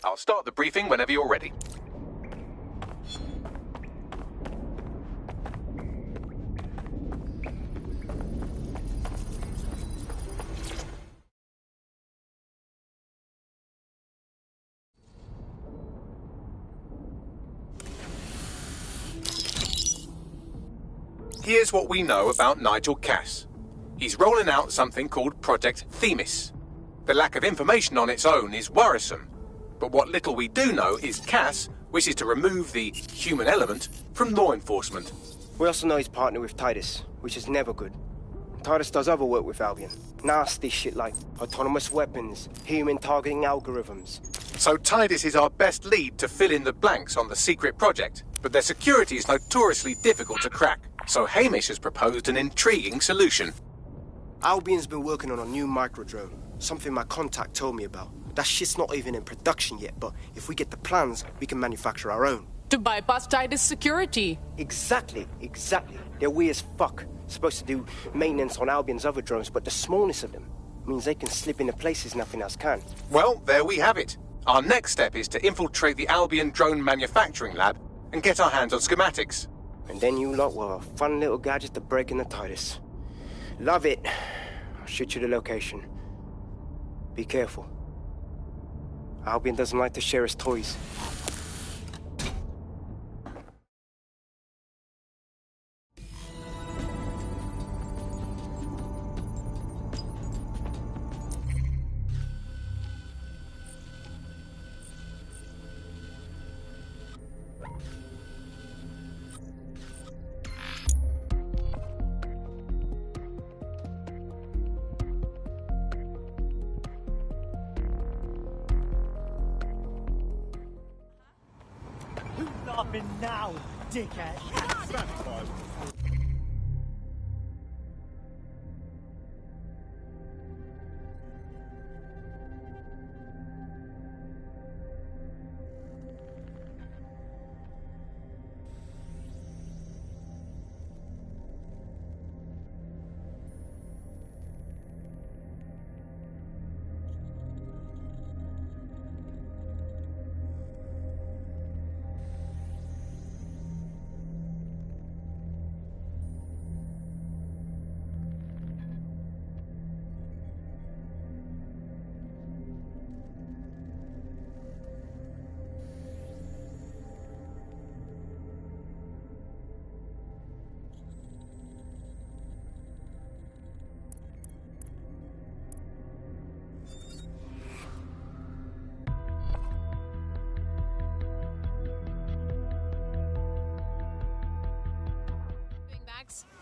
I'll start the briefing whenever you're ready. Here's what we know about Nigel Cass. He's rolling out something called Project Themis. The lack of information on its own is worrisome, but what little we do know is Cass wishes to remove the human element from law enforcement. We also know he's partnered with Titus, which is never good. Titus does other work with Albion. Nasty shit like autonomous weapons, human targeting algorithms. So Titus is our best lead to fill in the blanks on the secret project, but their security is notoriously difficult to crack. So Hamish has proposed an intriguing solution. Albion's been working on a new microdrone, something my contact told me about. That shit's not even in production yet, but if we get the plans, we can manufacture our own. To bypass Titus security. Exactly. They're weird as fuck. Supposed to do maintenance on Albion's other drones, but the smallness of them means they can slip into places nothing else can. Well, there we have it. Our next step is to infiltrate the Albion drone manufacturing lab and get our hands on schematics. And then you lot will have a fun little gadget to break in the Titus. Love it. I'll shoot you the location. Be careful. Albion doesn't like to share his toys. Now, dickhead.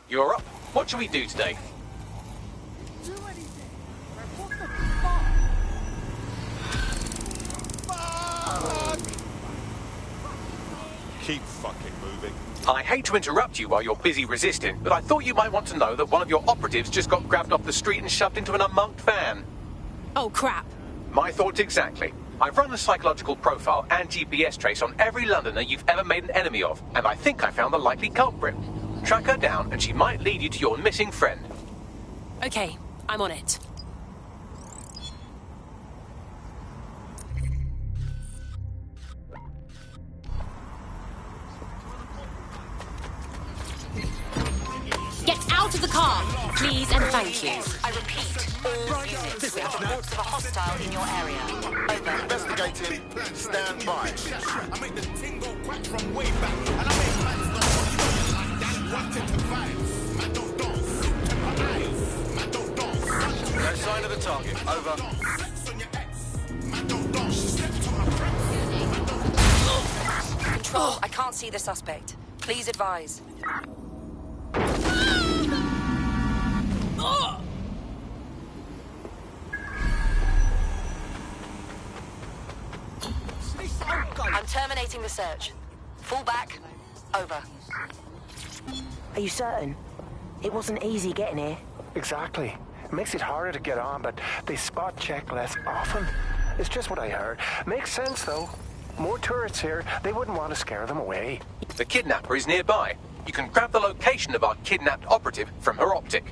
You're up. What shall we do today? Do anything. What the fuck? Keep fucking moving. I hate to interrupt you while you're busy resisting, but I thought you might want to know that one of your operatives just got grabbed off the street and shoved into an unmarked van. Oh, crap. My thoughts exactly. I've run a psychological profile and GPS trace on every Londoner you've ever made an enemy of, and I think I found the likely culprit. Track her down, and she might lead you to your missing friend. Okay, I'm on it. Get out of the car, please and thank you. I repeat, all units, we have reports of a hostile in your area. Over. Investigating. Stand by. I make the tingle quack from way back, and I make plans to wanted to fight. Man don't dance. Man don't dance. No sign of the target. Over. Control, I can't see the suspect. Please advise. I'm terminating the search. Fall back. Over. Are you certain? It wasn't easy getting here. Exactly. It makes it harder to get on, but they spot check less often. It's just what I heard. Makes sense, though. More tourists here, they wouldn't want to scare them away. The kidnapper is nearby. You can grab the location of our kidnapped operative from her optic.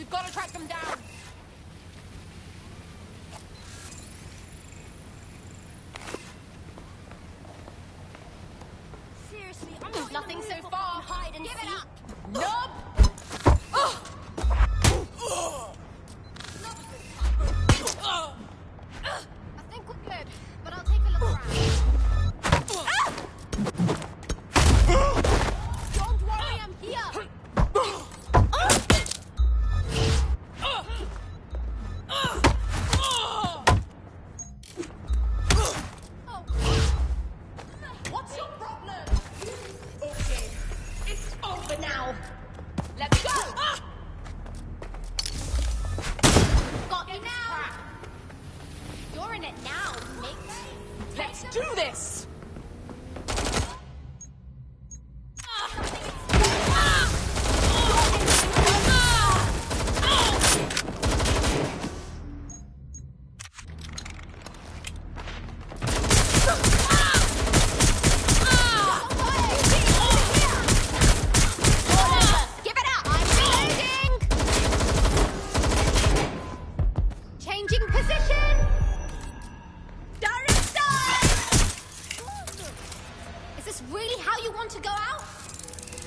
We've got to track them down. Seriously, I'm There's not nothing in the so mood for far. fucking hide and Give it seek. up. Nope. I think we're good, but I'll take a look around. Don't worry, I'm here. What's your problem? Okay, it's over now. Let's go. Got me now. You're in it now, mate. Let's do this. Give it up. I'm reloading. Changing position. Direct side. Is this really how you want to go out?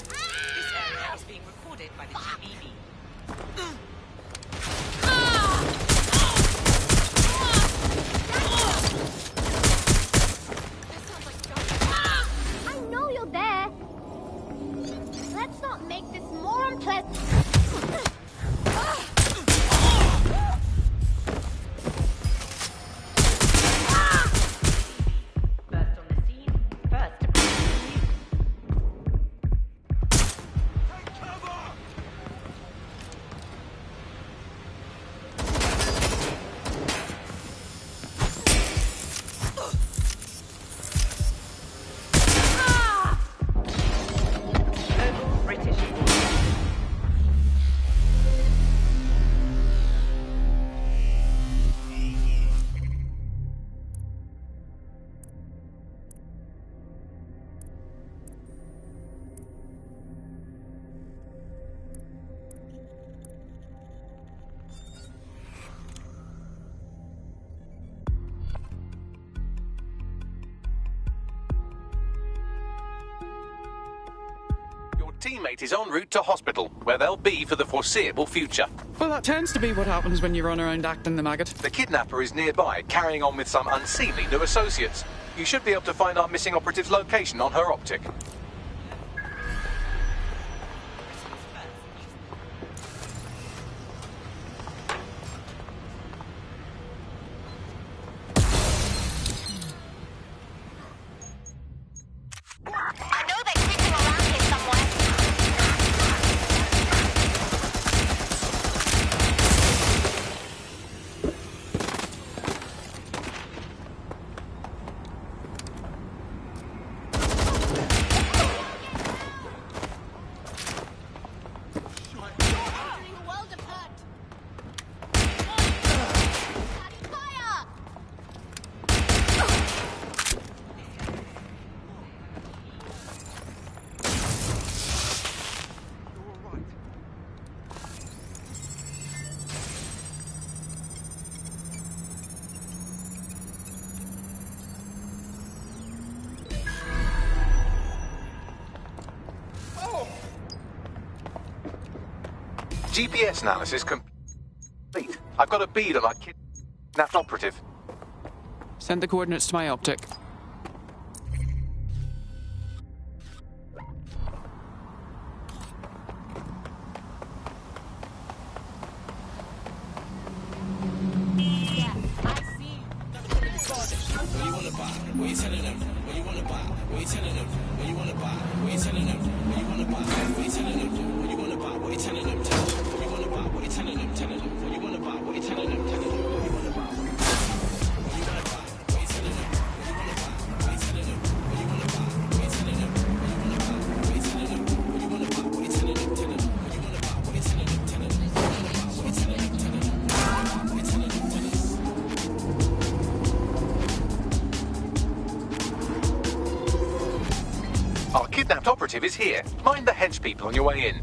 This area is being recorded by the GBB. I know you're there. Let's not make this more unpleasant. First on the scene, first to bring the news. Global British force. Your teammate is en route to hospital, where they'll be for the foreseeable future. Well, that tends to be what happens when you run around acting the maggot. The kidnapper is nearby, carrying on with some unseemly new associates. You should be able to find our missing operative's location on her optic. I know they're creeping around here somewhere. Doing a world of hurt. Starting fire! GPS analysis complete. I've got a bead on our kidnapped operative. Send the coordinates to my optic. Our kidnapped operative is here. Mind the hench people on your way in.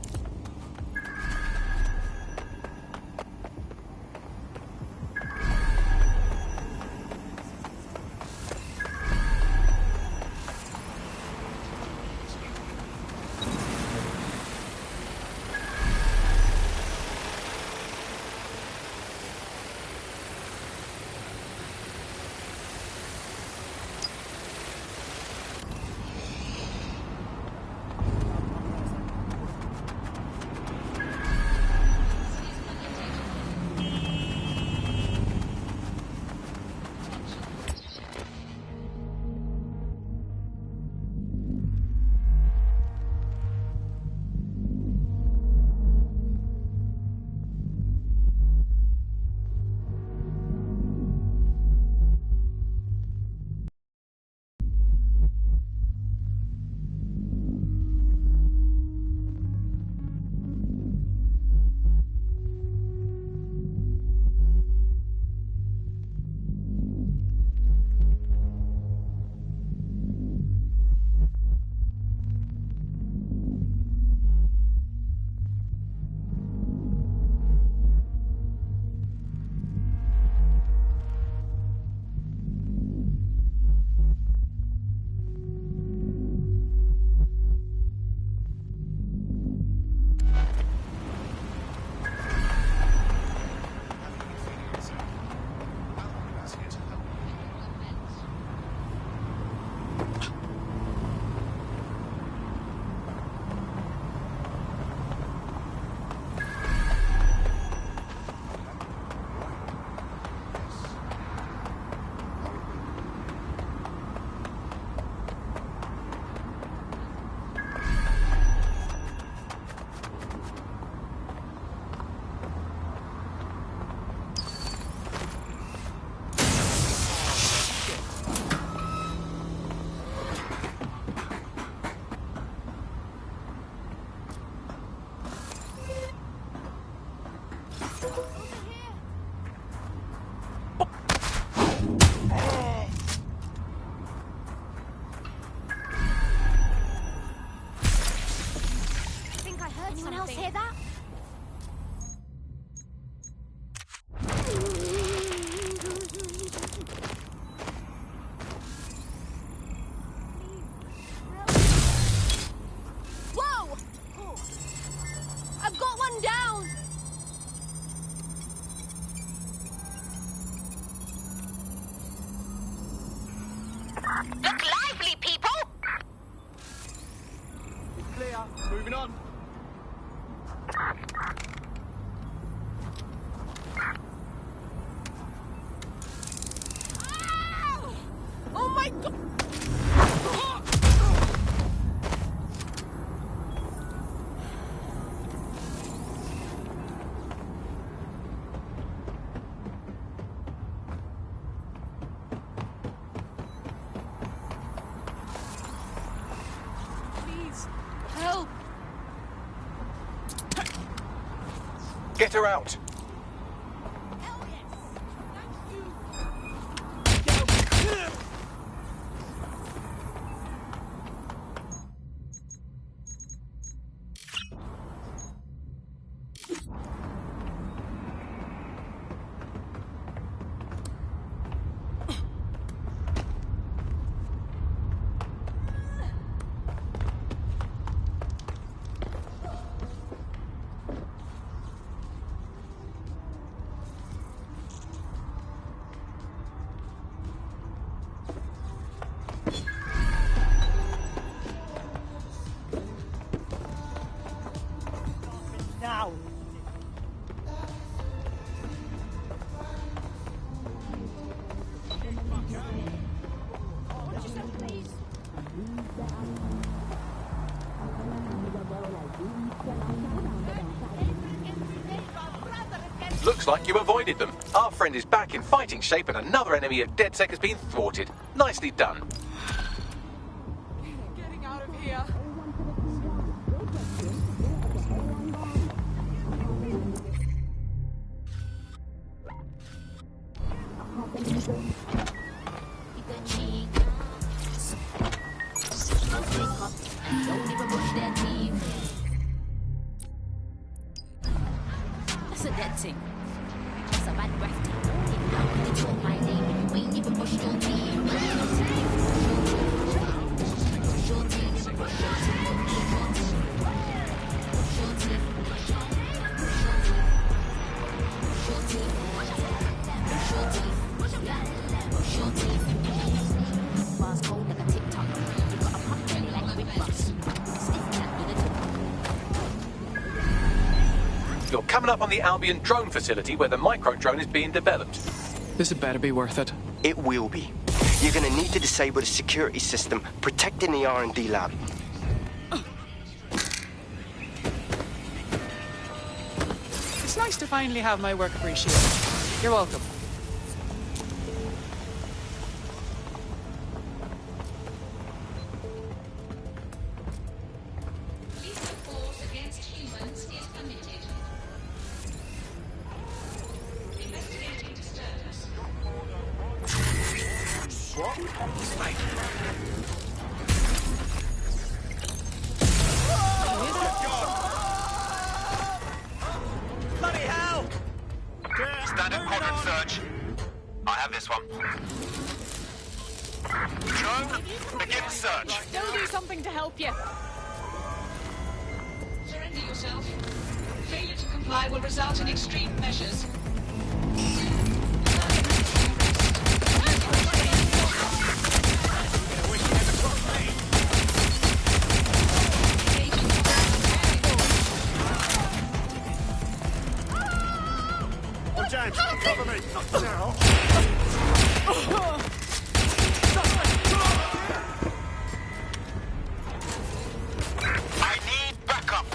Man down! Look lively, people! Clear. Moving on. Oh my god! Please, help! Get her out. Now. Looks like you avoided them. Our friend is back in fighting shape and another enemy at DedSec has been thwarted. Nicely done. Getting out of here. That's a dead thing. That's a bad grafting. They told my name and you ain't even brushed your teeth. Bars cold like a TikTok. You got a pop jelly like Rick Ross. Stiff that with a tip. You're coming up on the Albion drone facility where the micro drone is being developed. This had better be worth it. It will be. You're gonna need to disable the security system protecting the R&D lab. It's nice to finally have my work appreciated. You're welcome. Bloody hell! Standard quadrant search. I have this one. Drone, begin search. They'll do something to help you. Surrender yourself. Failure to comply will result in extreme measures. Oh, James, cover me. Now. I need backup.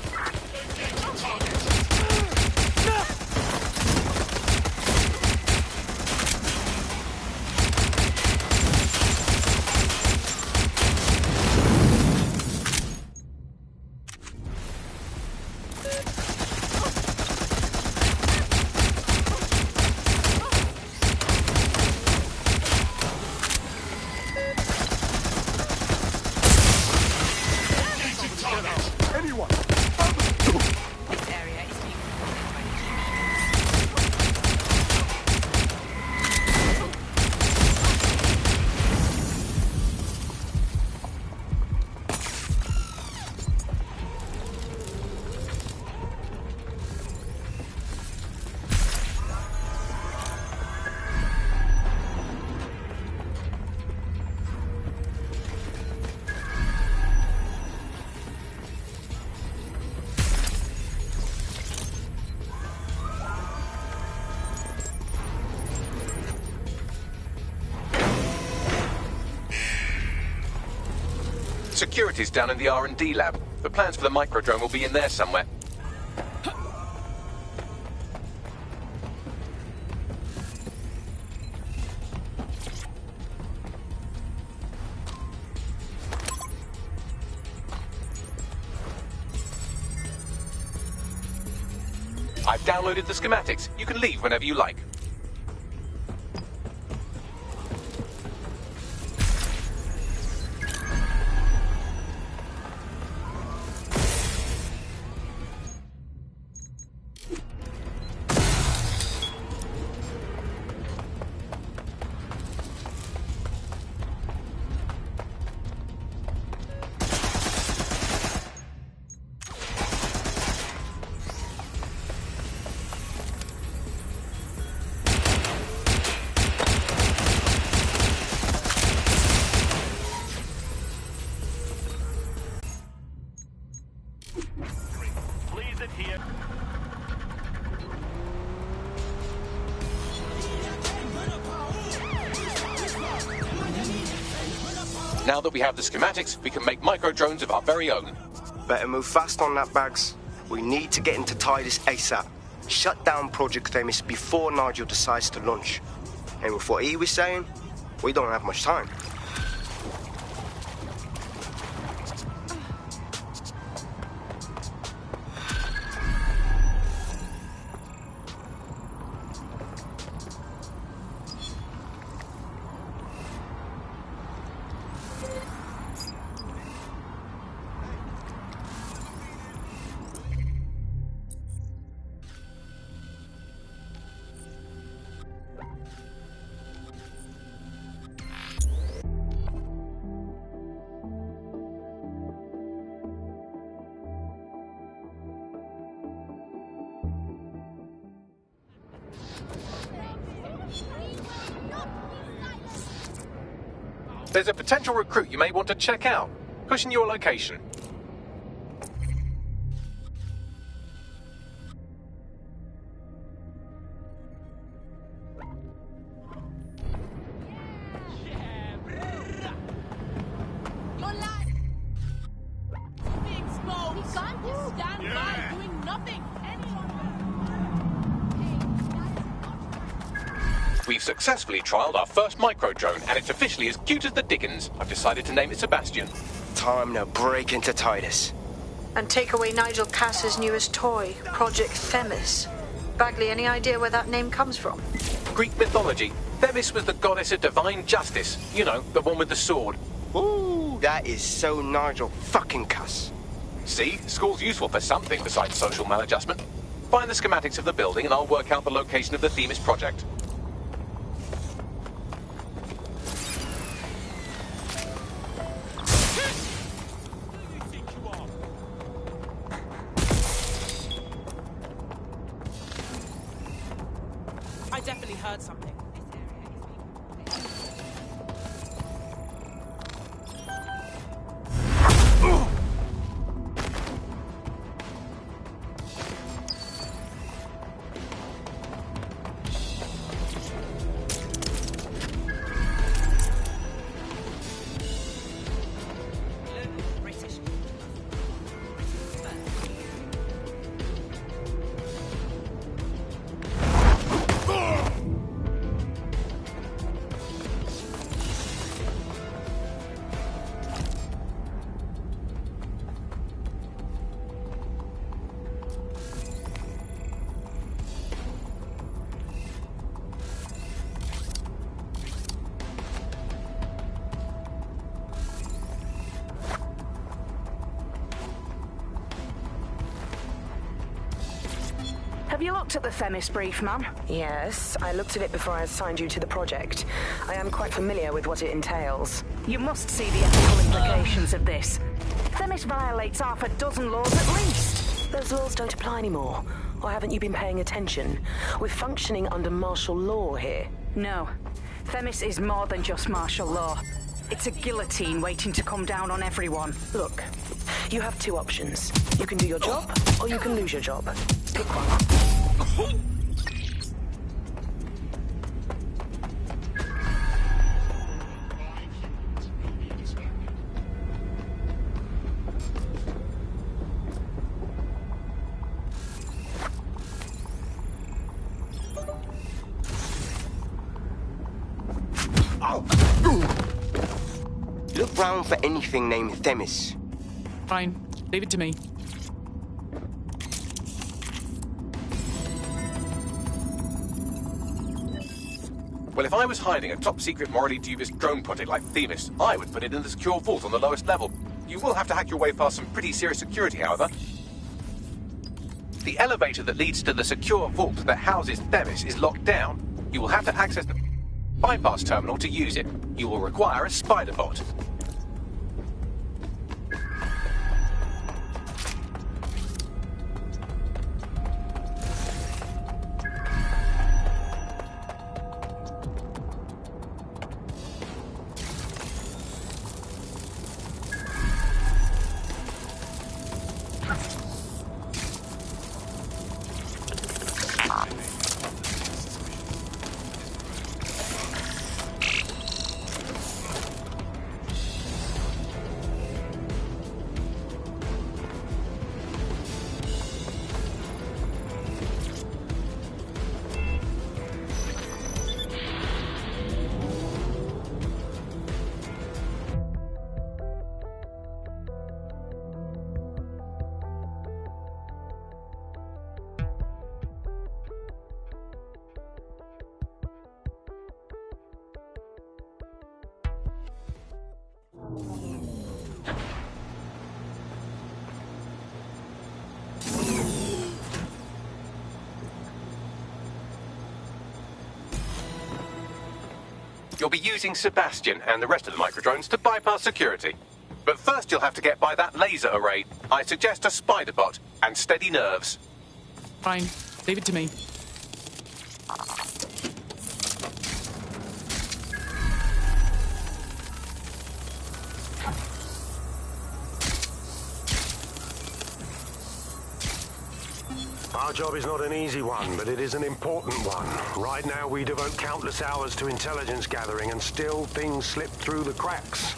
Security's down in the R&D lab. The plans for the microdrone will be in there somewhere. I've downloaded the schematics. You can leave whenever you like. Now that we have the schematics, we can make microdrones of our very own. Better move fast on that, Bags. We need to get into Titus ASAP. Shut down Project Themis before Nigel decides to launch. And with what he was saying, we don't have much time. There's a potential recruit you may want to check out. Pushing your location. We've successfully trialed our first microdrone, and it's officially as cute as the dickens. I've decided to name it Sebastian. Time to break into Titus. And take away Nigel Cass's newest toy, Project Themis. Bagley, any idea where that name comes from? Greek mythology. Themis was the goddess of divine justice. You know, the one with the sword. Ooh, that is so Nigel fucking Cass. See? School's useful for something besides social maladjustment. Find the schematics of the building and I'll work out the location of the Themis project. I definitely heard something. Have you looked at the Themis brief, ma'am? Yes, I looked at it before I assigned you to the project. I am quite familiar with what it entails. You must see the ethical implications of this. Themis violates half a dozen laws at least. Those laws don't apply anymore. Or haven't you been paying attention? We're functioning under martial law here. No. Themis is more than just martial law. It's a guillotine waiting to come down on everyone. Look, you have two options. You can do your job, or you can lose your job. Pick one. around for anything named Themis. Fine. Leave it to me. Well, if I was hiding a top-secret, morally dubious drone project like Themis, I would put it in the secure vault on the lowest level. You will have to hack your way past some pretty serious security, however. The elevator that leads to the secure vault that houses Themis is locked down. You will have to access the bypass terminal to use it. You will require a spider bot. You'll be using Sebastian and the rest of the microdrones to bypass security. But first you'll have to get by that laser array. I suggest a spider bot and steady nerves. Fine. Leave it to me. Our job is not an easy one, but it is an important one. Right now, we devote countless hours to intelligence gathering, and still things slip through the cracks.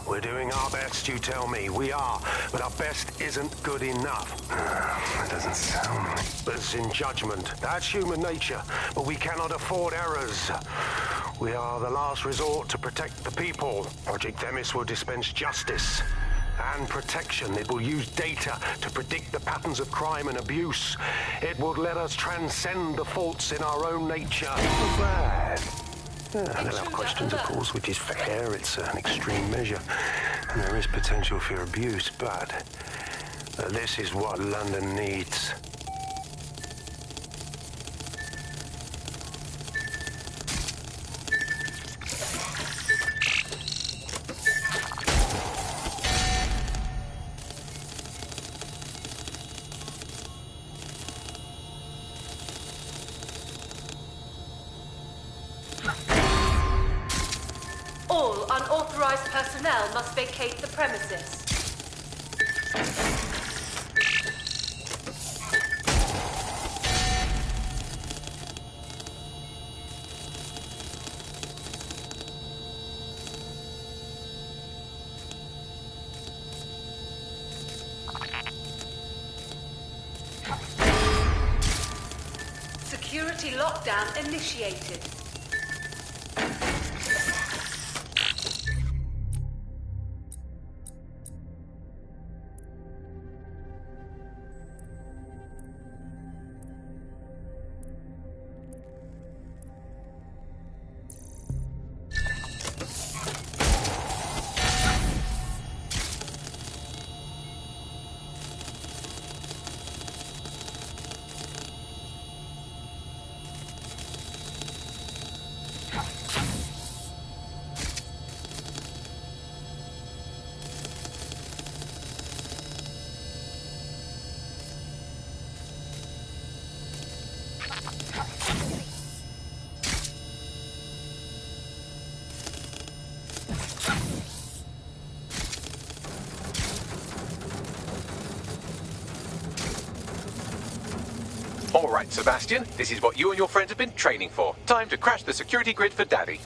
We're doing our best, you tell me. We are, but our best isn't good enough. That doesn't sound right. That's in judgment. That's human nature, but we cannot afford errors. We are the last resort to protect the people. Project Themis will dispense justice and protection. It will use data to predict the patterns of crime and abuse. It will let us transcend the faults in our own nature. Right. They'll have questions, of course, which is fair. It's an extreme measure, and there is potential for abuse, but this is what London needs. All unauthorized personnel must vacate the premises. Security lockdown initiated. All right, Sebastian, this is what you and your friends have been training for. Time to crash the security grid for Daddy.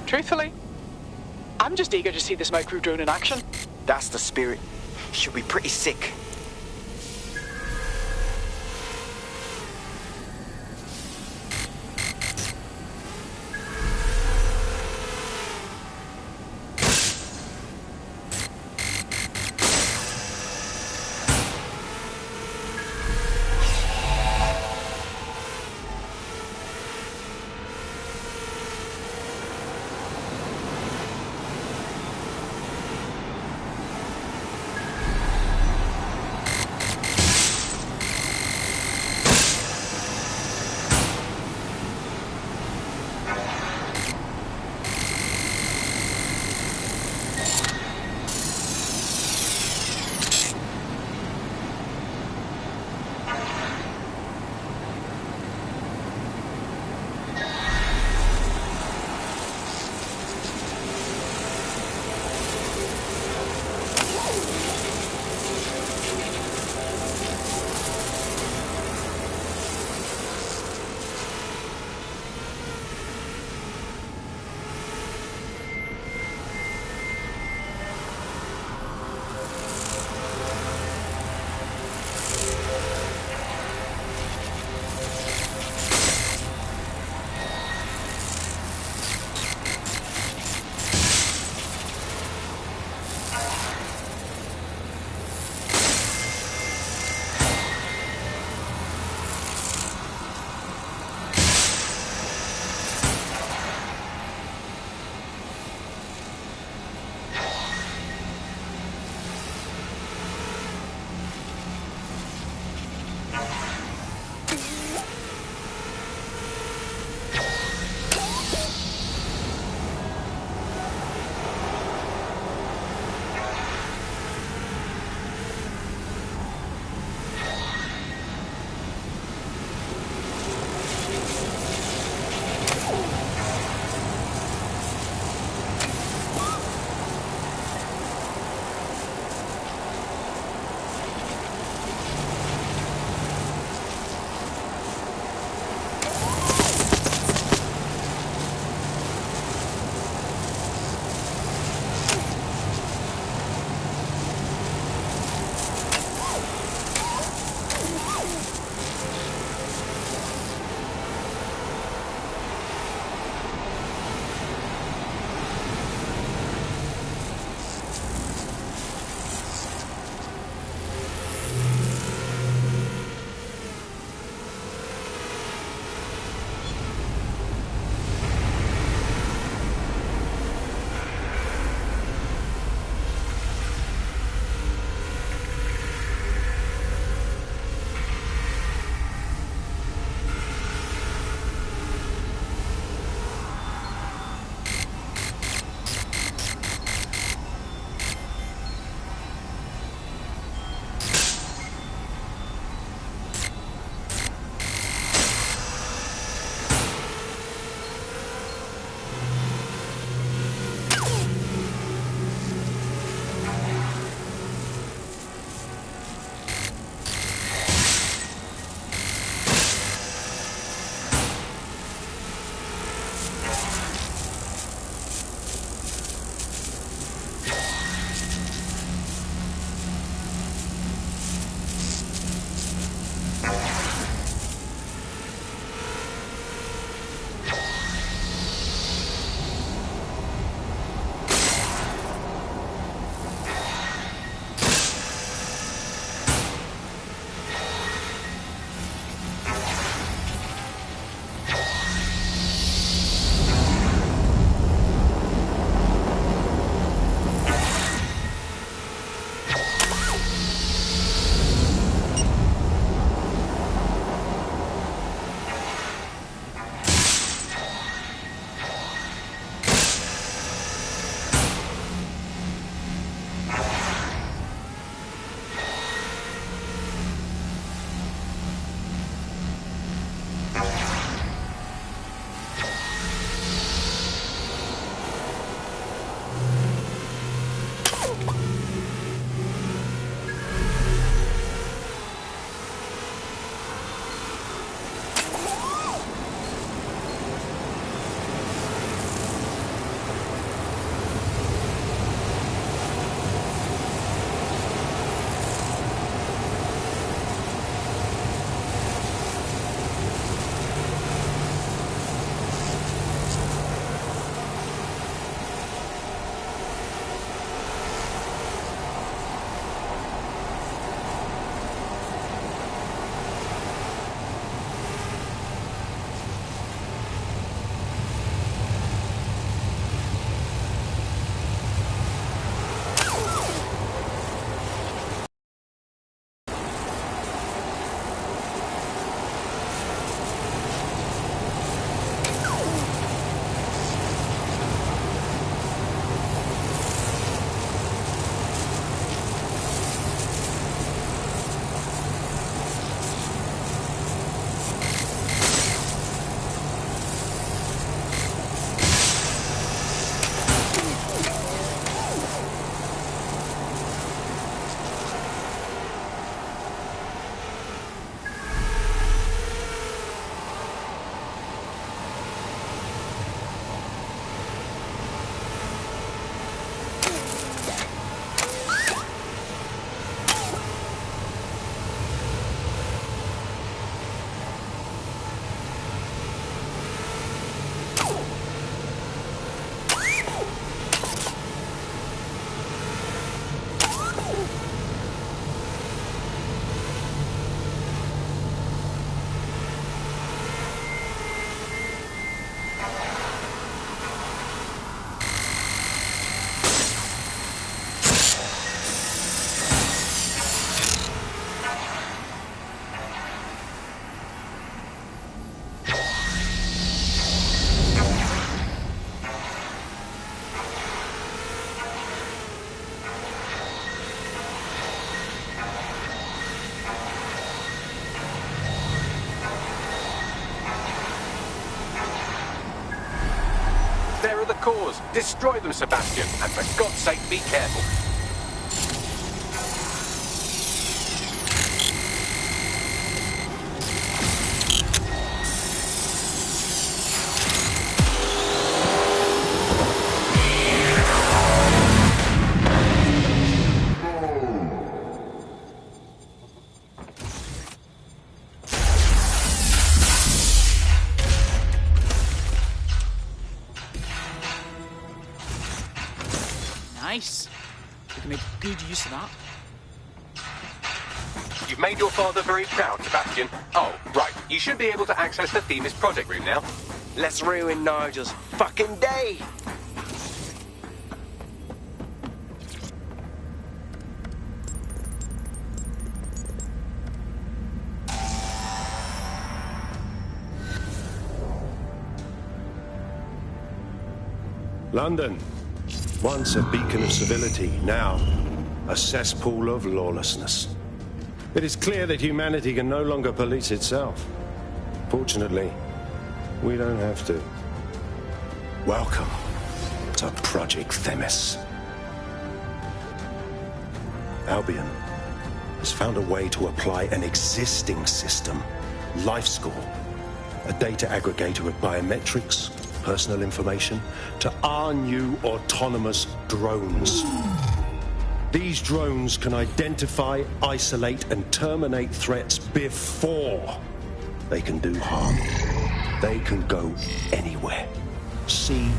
Truthfully, I'm just eager to see this micro drone in action. That's the spirit. She'll be pretty sick. There are the cores. Destroy them, Sebastian. And for God's sake, be careful. Nice. We can make good use of that. You've made your father very proud, Sebastian. Oh, right. You should be able to access the Themis project room now. Let's ruin Nigel's fucking day. London, once a beacon of civility, now a cesspool of lawlessness. It is clear that humanity can no longer police itself. Fortunately, we don't have to. Welcome to Project Themis. Albion has found a way to apply an existing system, LifeScore, a data aggregator of biometrics, personal information, to our new autonomous drones. These drones can identify, isolate, and terminate threats before they can do harm. They can go anywhere, see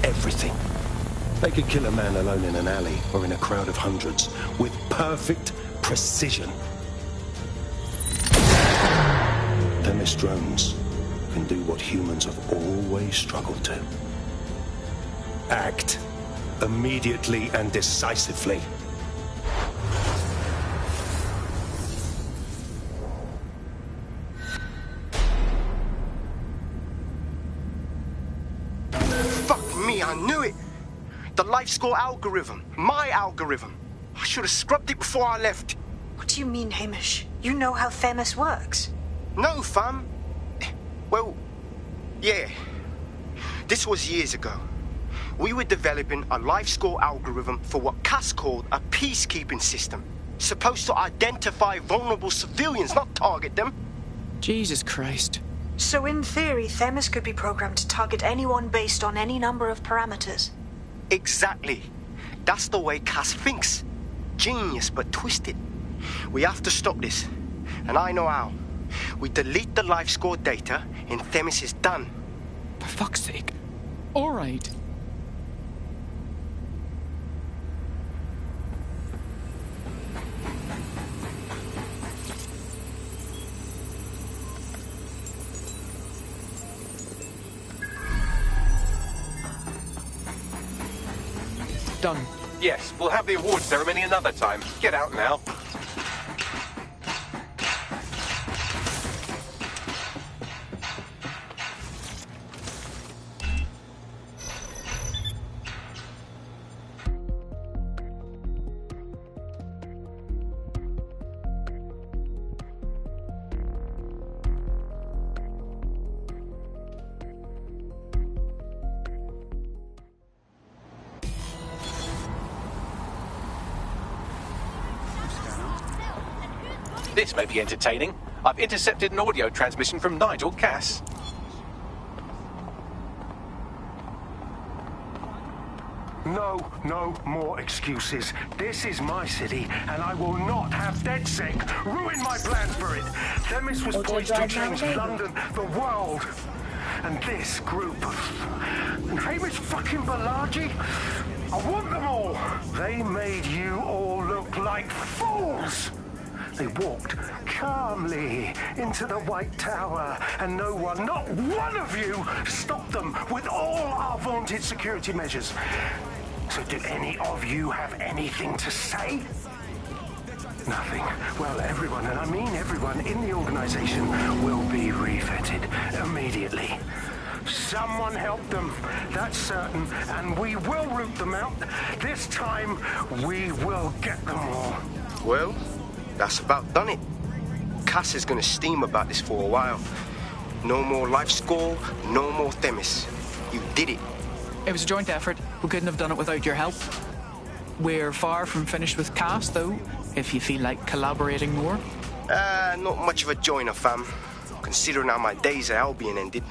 everything. They could kill a man alone in an alley or in a crowd of hundreds with perfect precision. Themis drones can do what humans have always struggled to. Act immediately and decisively. Fuck me, I knew it. The LifeScore algorithm. My algorithm. I should have scrubbed it before I left. What do you mean, Hamish? You know how Themis works? No, fam. Well, yeah. This was years ago. We were developing a LifeScore algorithm for what Cass called a peacekeeping system. Supposed to identify vulnerable civilians, not target them. Jesus Christ. So in theory, Themis could be programmed to target anyone based on any number of parameters. Exactly. That's the way Cass thinks. Genius, but twisted. We have to stop this. And I know how. We delete the LifeScore data, and Themis is done. For fuck's sake. All right. Done. Yes, we'll have the award ceremony another time. Get out now. This may be entertaining. I've intercepted an audio transmission from Nigel Cass. No more excuses. This is my city, and I will not have DedSec ruin my plans for it. Themis was poised to change London, the world. And this group of... And Hamish fucking Balaji? I want them all. They made you all look like fools. They walked calmly into the White Tower, and no one, not one of you, stopped them with all our vaunted security measures. So do any of you have anything to say? Nothing. Well, everyone, and I mean everyone in the organization, will be revetted immediately. Someone help them, that's certain, and we will root them out. This time, we will get them all. Well, that's about done it. Cass is gonna steam about this for a while. No more LifeScore, no more Themis. You did it. It was a joint effort. We couldn't have done it without your help. We're far from finished with Cass, though, if you feel like collaborating more. Not much of a joiner, fam. Considering how my days at Albion ended.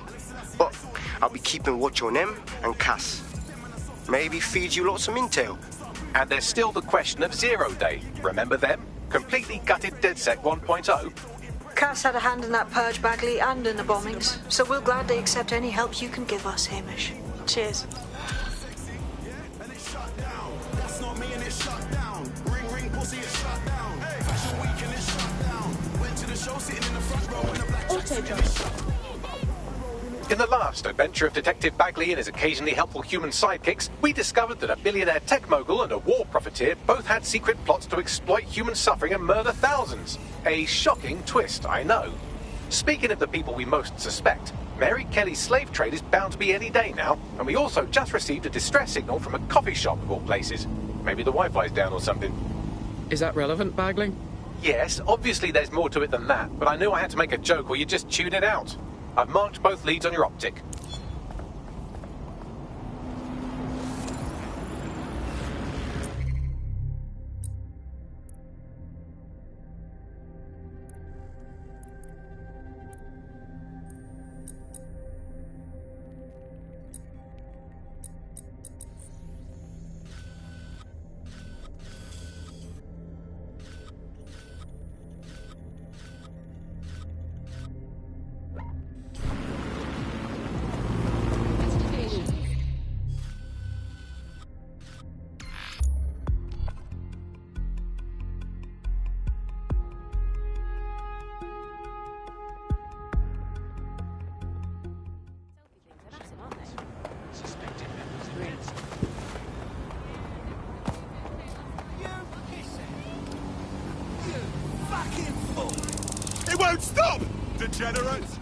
But I'll be keeping watch on them and Cass. Maybe feed you lots of intel. And there's still the question of Zero Day. Remember them? Completely gutted DedSec 1.0. Cass had a hand in that purge, Bagley, and in the bombings, so we'll gladly accept any help you can give us, Hamish. Cheers. That's not me and it's shut down. Ring, pussy, it's shut down. Fashion week and it's shut down. Went to the show sitting in the front row in a black jacket. In the last adventure of Detective Bagley and his occasionally helpful human sidekicks, we discovered that a billionaire tech mogul and a war profiteer both had secret plots to exploit human suffering and murder thousands. A shocking twist, I know. Speaking of the people we most suspect, Mary Kelly's slave trade is bound to be any day now, and we also just received a distress signal from a coffee shop of all places. Maybe the Wi-Fi's down or something. Is that relevant, Bagley? Yes, obviously there's more to it than that, but I knew I had to make a joke or you'd just tune it out. I've marked both leads on your optic. It won't stop! Degenerates!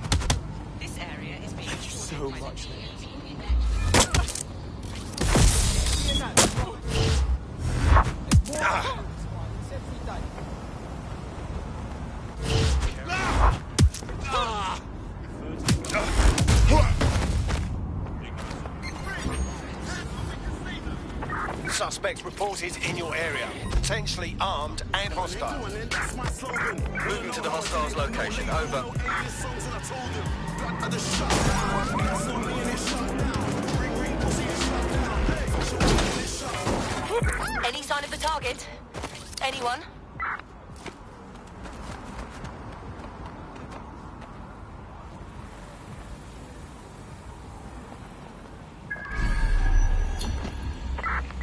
This area is being so much. Suspects reported in your area. Potentially armed and hostile. Moving to the hostile's location. Over. Any sign of the target? Anyone?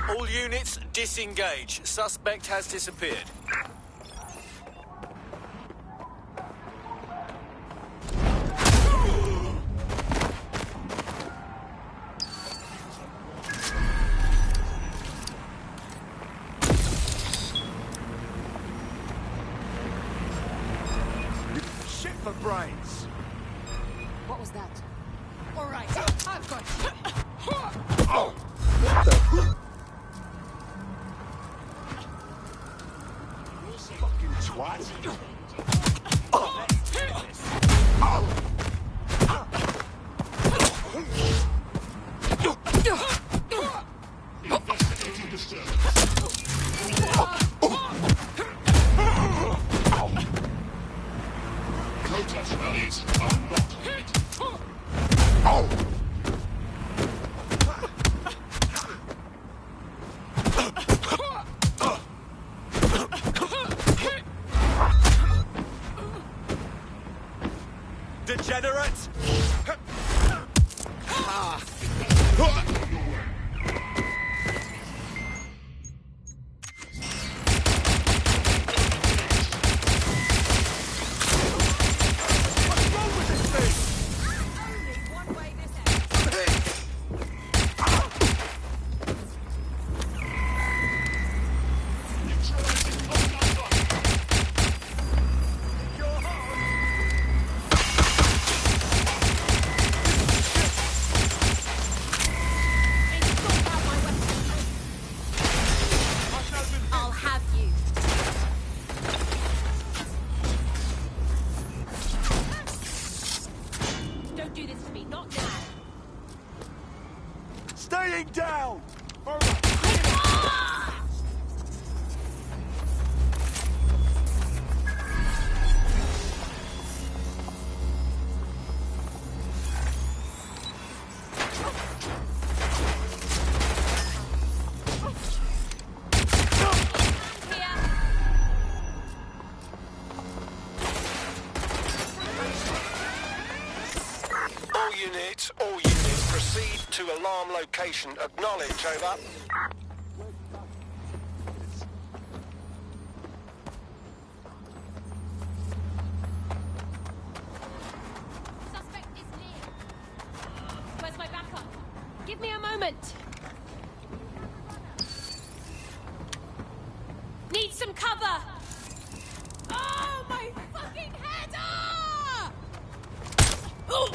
All units, disengage. Suspect has disappeared. Shit for brains. What was that? All right, I've got you. Oh! What the? Fucking twat. Oh. Oh. Protest rallies are not permitted. Oh. Degenerate! down! All units, proceed to alarm location. Acknowledge, over. Suspect is near. Where's my backup? Give me a moment. Need some cover. Oh, my fucking head! Ah! Oh!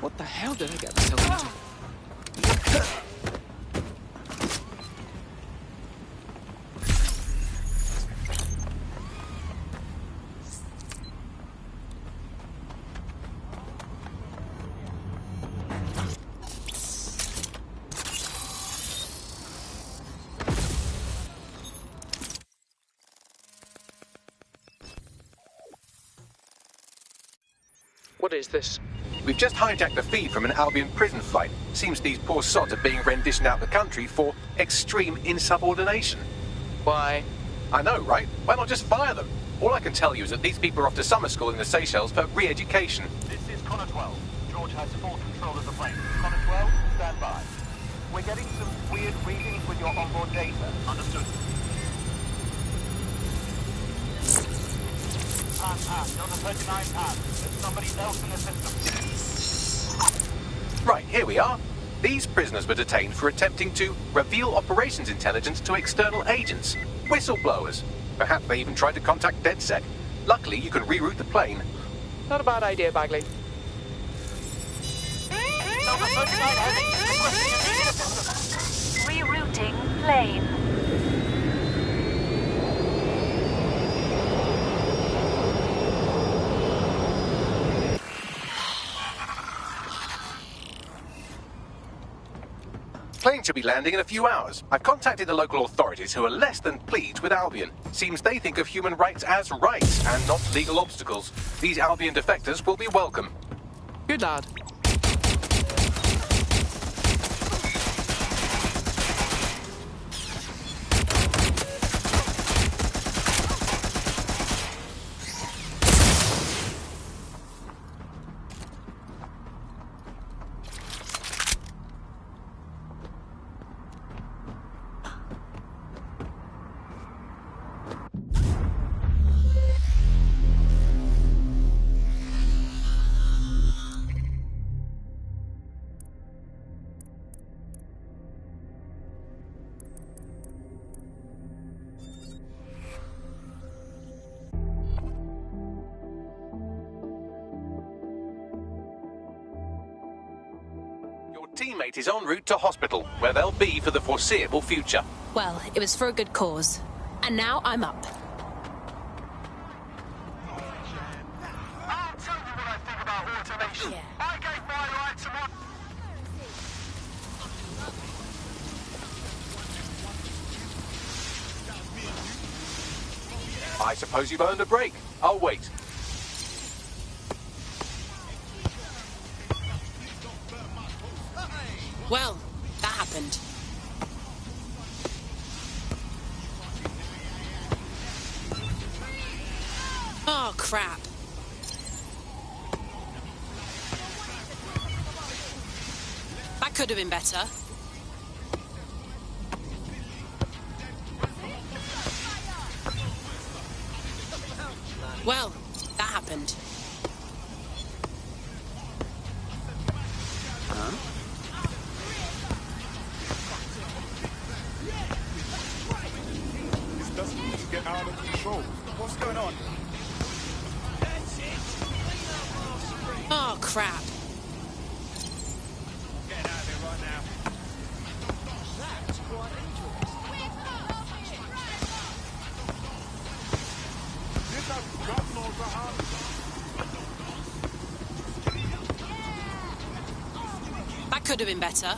What the hell did I get myself into? What is this? We've just hijacked a feed from an Albion prison flight. Seems these poor sods are being renditioned out the country for extreme insubordination. Why? I know, right? Why not just fire them? All I can tell you is that these people are off to summer school in the Seychelles for re-education. This is Connor 12. George has full control of the plane. Connor 12, stand by. We're getting some weird readings with your onboard data. Understood. Pass. You're the 39 pass. There's somebody else in the system. Right, here we are. These prisoners were detained for attempting to reveal operations intelligence to external agents. Whistleblowers. Perhaps they even tried to contact DedSec. Luckily, you can reroute the plane. Not a bad idea, Bagley. Rerouting plane. Plane should be landing in a few hours. I've contacted the local authorities who are less than pleased with Albion. Seems they think of human rights as rights and not legal obstacles. These Albion defectors will be welcome. Good lad. Teammate is en route to hospital, where they'll be for the foreseeable future. Well, it was for a good cause. And now I'm up. I'll tell you what I think about automation. Yeah. I gave my right to my... I suppose you've earned a break. I'll wait. Well, that happened. Oh, crap. That could have been better. Well, that happened. Huh? This doesn't need to get out of control. What's going on? Oh, crap. Get out of here right now. That's quite That could have been better.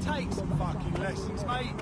Take some fucking lessons, mate.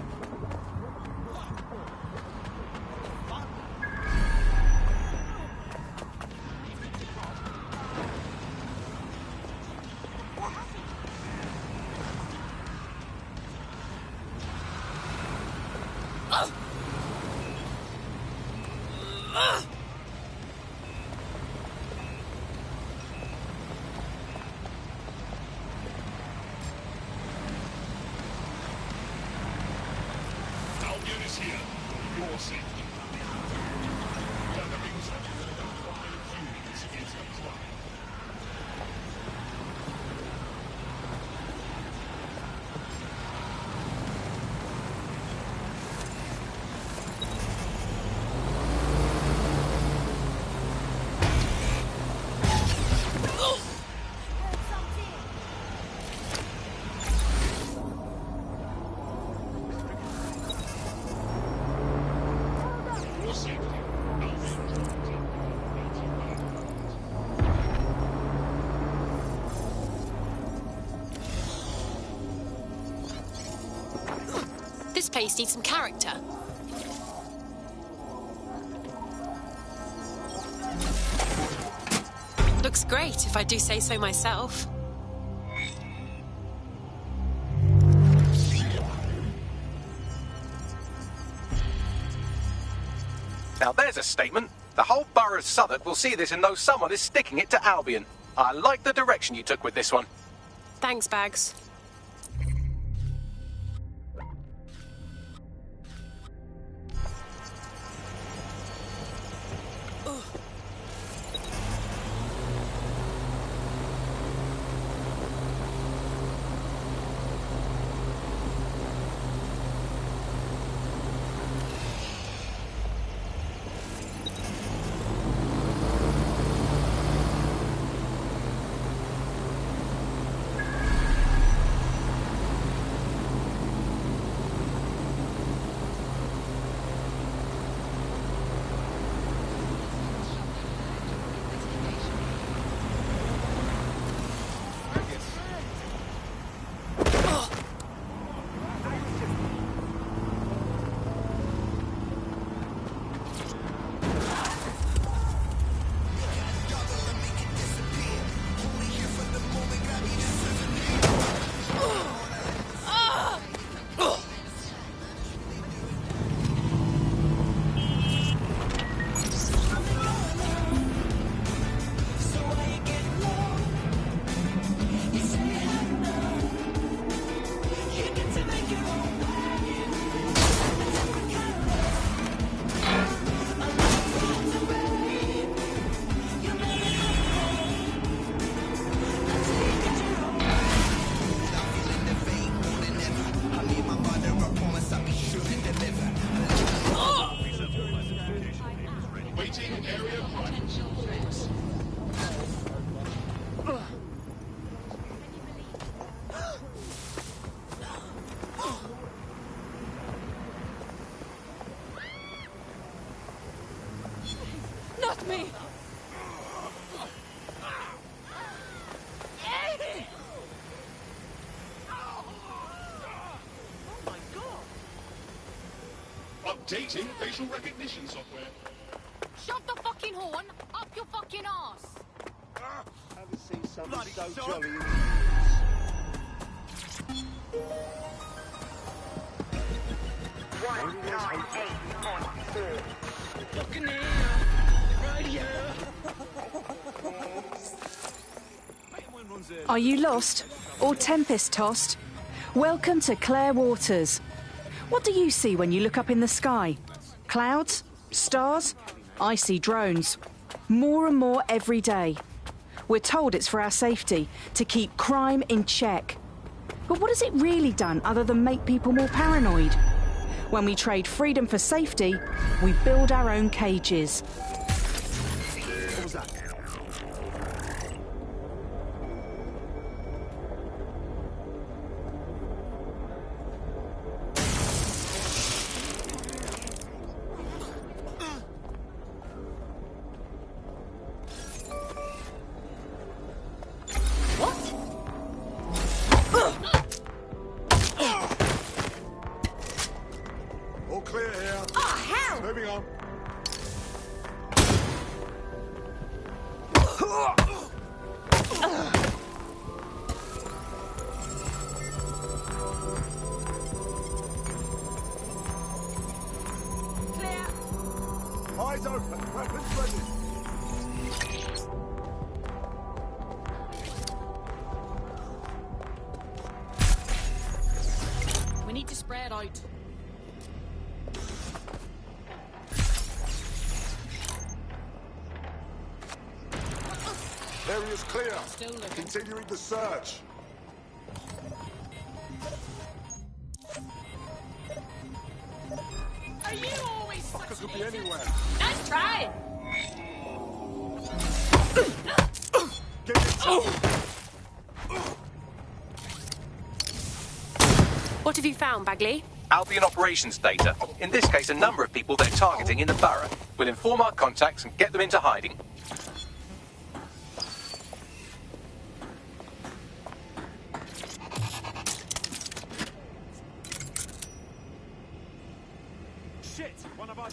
This place needs some character. Looks great, if I do say so myself. Now there's a statement. The whole borough of Southwark will see this and know someone is sticking it to Albion. I like the direction you took with this one. Thanks, Bags. Updating facial recognition software. Shove the fucking horn up your fucking arse. Haven't seen something so son. jolly in years. Fucking hell. Right here. Are you lost or tempest-tossed? Welcome to Claire Waters. What do you see when you look up in the sky? Clouds? Stars? I see drones. More and more every day. We're told it's for our safety, to keep crime in check. But what has it really done other than make people more paranoid? When we trade freedom for safety, we build our own cages. What was that? All clear here. Oh, hell! Moving on. Clear. Eyes open. Weapons ready. We need to spread out. Area's clear. Still looking. Continuing the search. Are you always Fuckers such could be anywhere. Nice try! Get it. What have you found, Bagley? Albion operations data. In this case, a number of people they're targeting in the borough. We'll inform our contacts and get them into hiding.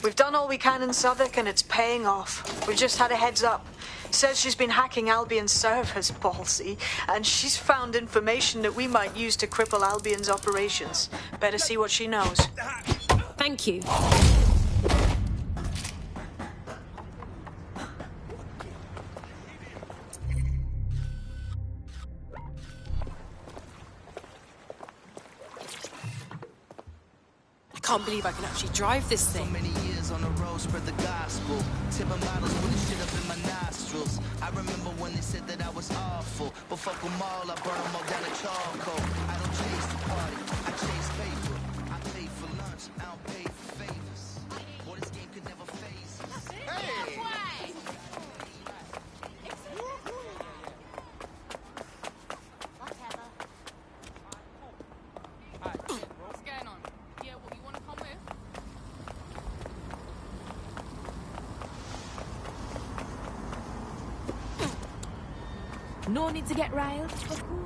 We've done all we can in Southwark and it's paying off. We've just had a heads up. Says she's been hacking Albion's servers, ballsy, and she's found information that we might use to cripple Albion's operations. Better see what she knows. Thank you. I can't believe I can actually drive this thing. So many years on the road, spread the gospel. Tipping bottles, putting shit up in my nostrils. I remember when they said that I was awful. But fuck them all, I burn them all down to charcoal. I don't chase the party, I chase paper. I pay for lunch, I don't pay for favors. Boy, this game could never phase us. Hey! What's going on? Yeah, what, you want to come with? No need to get riled. We're cool.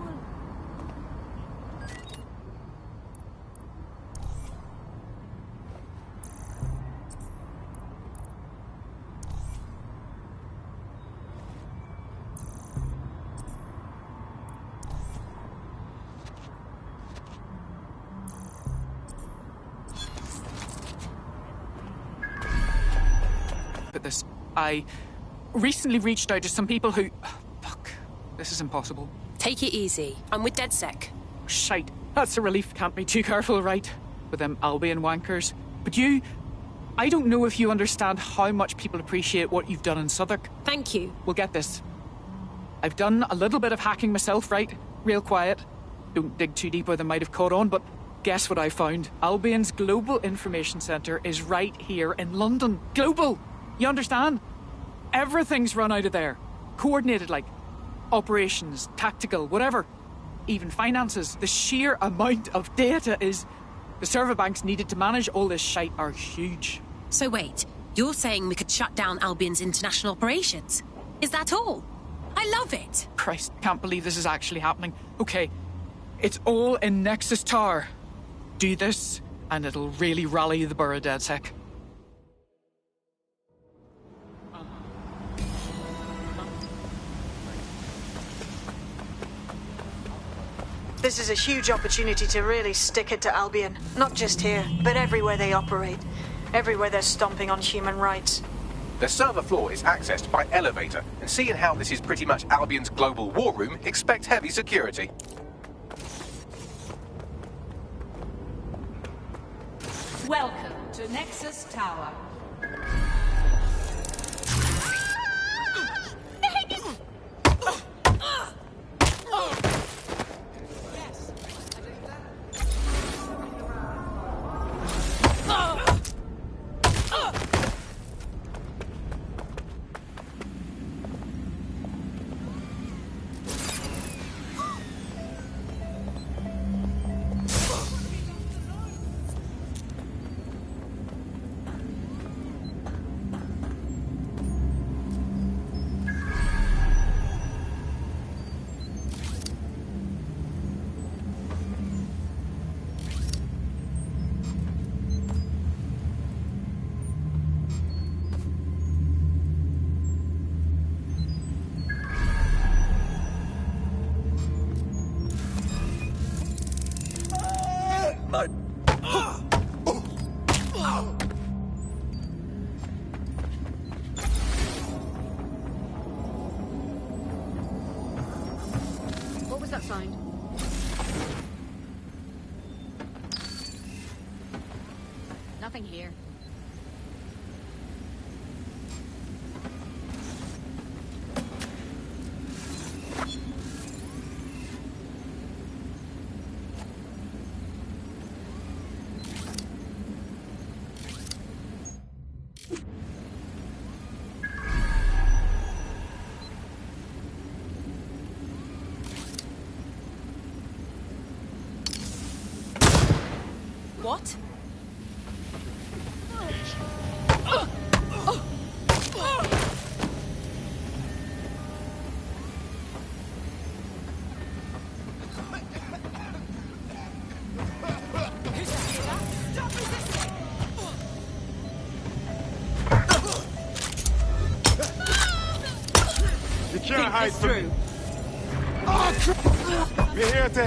But this, I recently reached out to some people who... Fuck. This is impossible. Take it easy. I'm with DedSec. Shite. That's a relief. Can't be too careful, right? With them Albion wankers. But you... I don't know if you understand how much people appreciate what you've done in Southwark. Thank you. We'll get this. I've done a little bit of hacking myself, right? Real quiet. Don't dig too deep where they might have caught on, but guess what I found? Albion's Global Information Centre is right here in London. Global! You understand? Everything's run out of there. Coordinated, like operations, tactical, whatever. Even finances. The sheer amount of data is... The server banks needed to manage all this shite are huge. So wait, you're saying we could shut down Albion's international operations? Is that all? I love it. Christ, can't believe this is actually happening. Okay, it's all in Nexus Tower. Do this, and it'll really rally the Borough DedSec. This is a huge opportunity to really stick it to Albion. Not just here, but everywhere they operate. Everywhere they're stomping on human rights. The server floor is accessed by elevator, and seeing how this is pretty much Albion's global war room, expect heavy security. Welcome to Nexus Tower. What was that sound? Nothing here. What? You can't hide through. We're here to.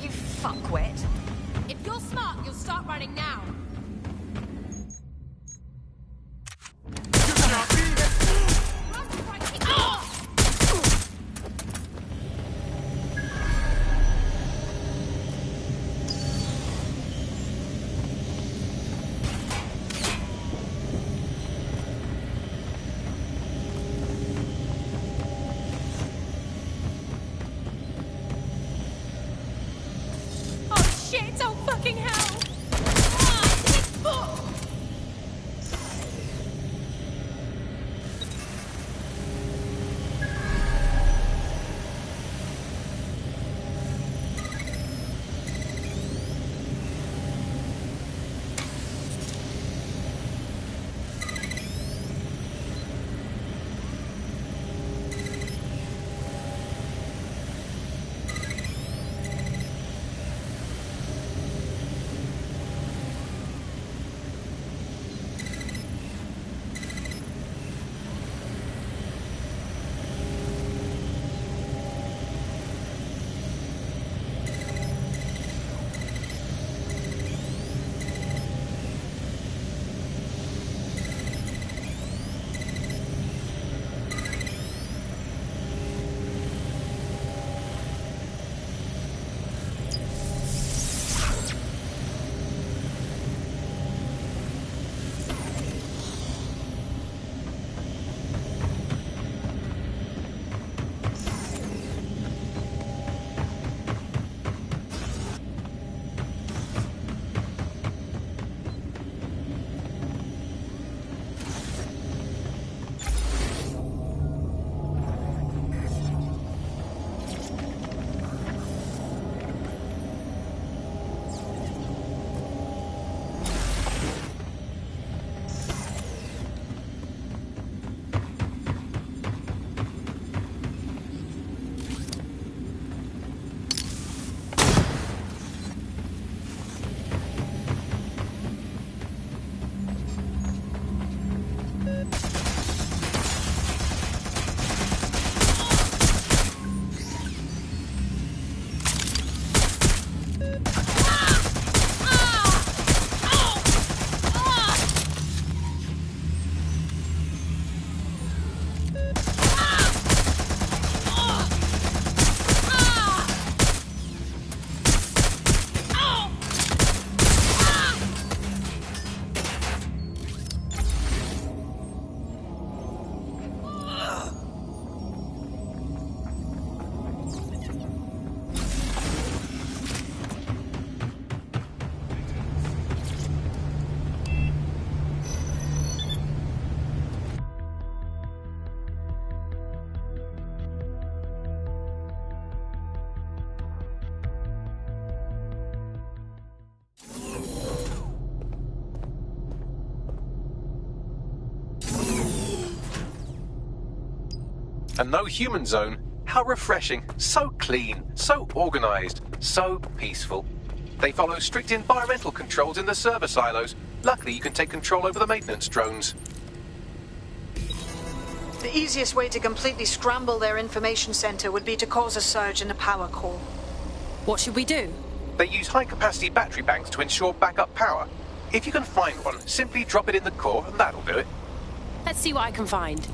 You fuckwit. If you're smart, you'll start running now. Oh shit, oh fucking hell! A no-human zone? How refreshing. So clean, so organized, so peaceful. They follow strict environmental controls in the server silos. Luckily, you can take control over the maintenance drones. The easiest way to completely scramble their information center would be to cause a surge in the power core. What should we do? They use high-capacity battery banks to ensure backup power. If you can find one, simply drop it in the core and that'll do it. Let's see what I can find.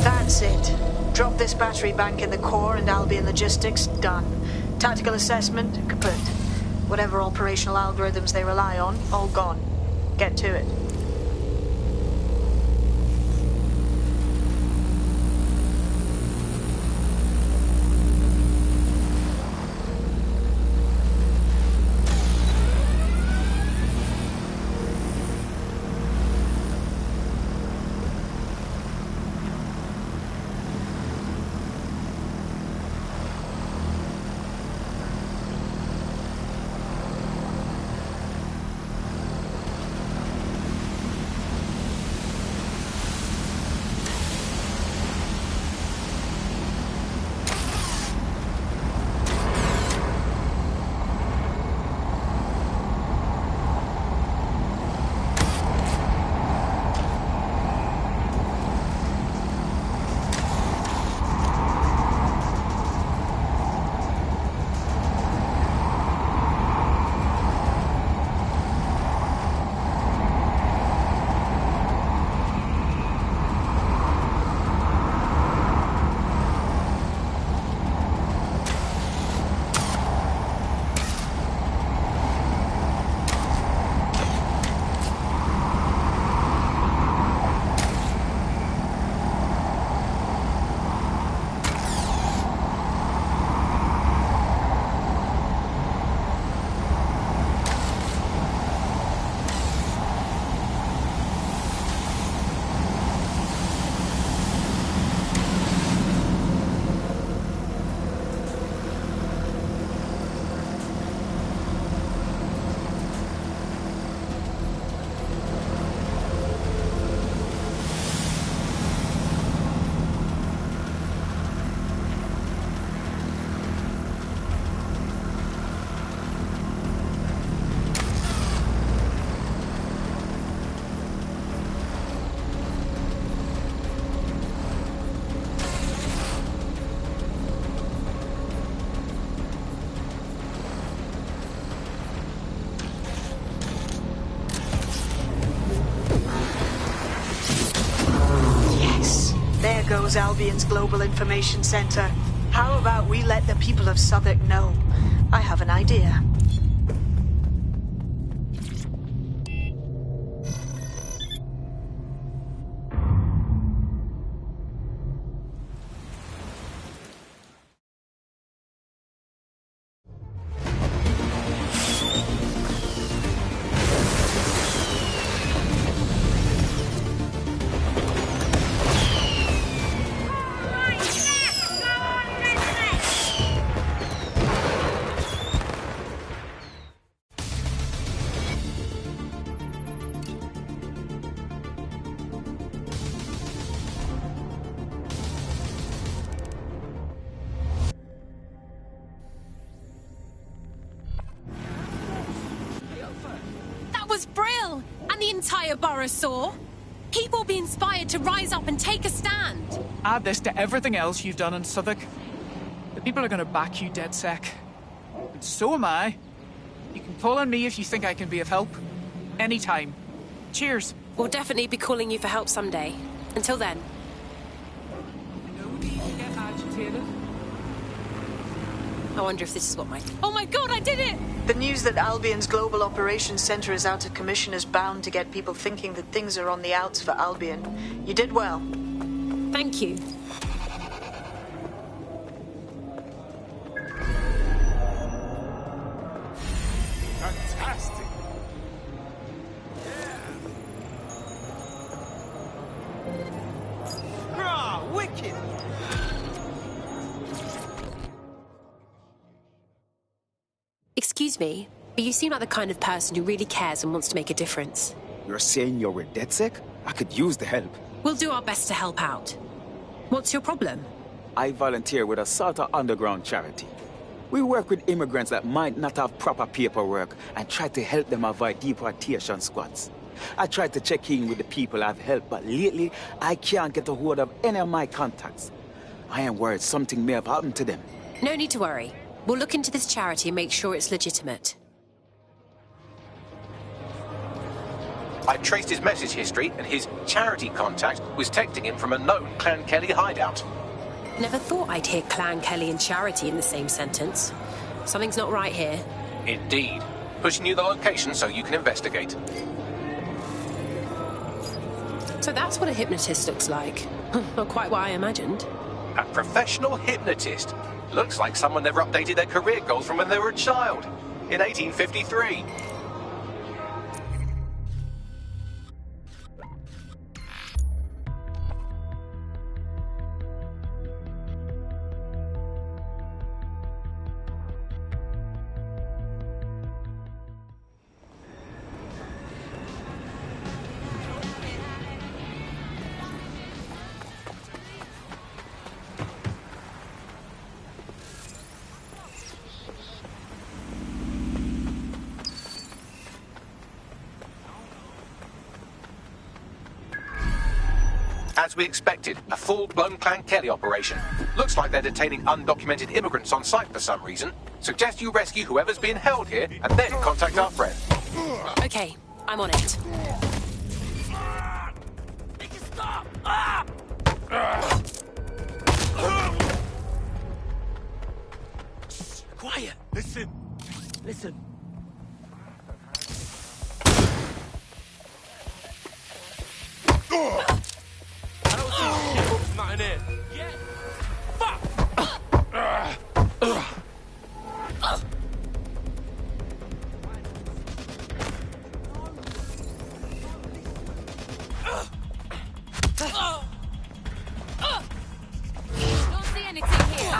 That's it. Drop this battery bank in the core and Albion logistics, done. Tactical assessment, kaput. Whatever operational algorithms they rely on, all gone. Get to it. Albion's Global Information Center. How about we let the people of Southwark know? I have an idea. Was Brill and the entire borough saw. People be inspired to rise up and take a stand. Add this to everything else you've done in Southwark. The people are going to back you, DedSec. And so am I. You can call on me if you think I can be of help. Anytime. Cheers. We'll definitely be calling you for help someday. Until then. No need to get agitated. I wonder if this is what my... Oh my god, I did it! The news that Albion's Global Operations Center is out of commission is bound to get people thinking that things are on the outs for Albion. You did well. Thank you. Fantastic. Rah, wicked. Excuse me, but you seem like the kind of person who really cares and wants to make a difference. You're saying you're with DedSec? I could use the help. We'll do our best to help out. What's your problem? I volunteer with a sort of underground charity. We work with immigrants that might not have proper paperwork and try to help them avoid deportation squads. I tried to check in with the people I've helped, but lately I can't get a hold of any of my contacts. I am worried something may have happened to them. No need to worry. We'll look into this charity and make sure it's legitimate. I traced his message history, and his charity contact was texting him from a known Clan Kelly hideout. Never thought I'd hear Clan Kelly and charity in the same sentence. Something's not right here. Indeed. Pushing you the location so you can investigate. So that's what a hypnotist looks like. Not quite what I imagined. A professional hypnotist. Looks like someone never updated their career goals from when they were a child. In 1853. As we expected, a full-blown Clan Kelly operation. Looks like they're detaining undocumented immigrants on site for some reason. Suggest you rescue whoever's being held here, and then contact our friend. Okay, I'm on it. Make it stop! Quiet! Listen! Listen! I don't see shit. Not in it. Yeah. Fuck. Don't see anything here.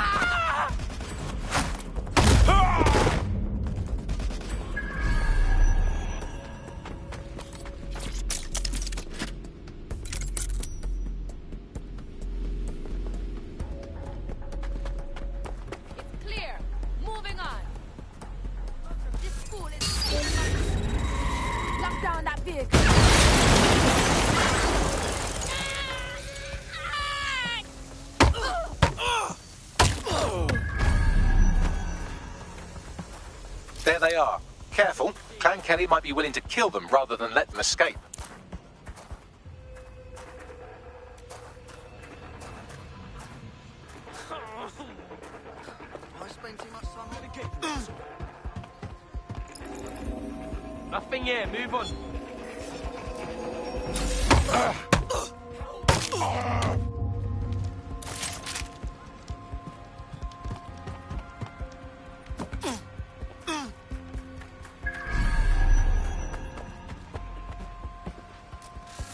There they are. Careful, Clan Kelly might be willing to kill them rather than let them escape. Nothing here, move on.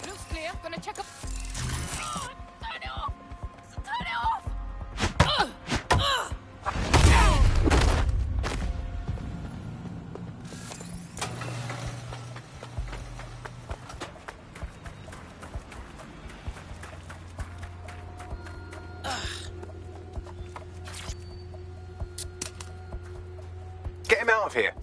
Looks clear. Gonna check up. Turn it off! Turn it off! Get him out of here.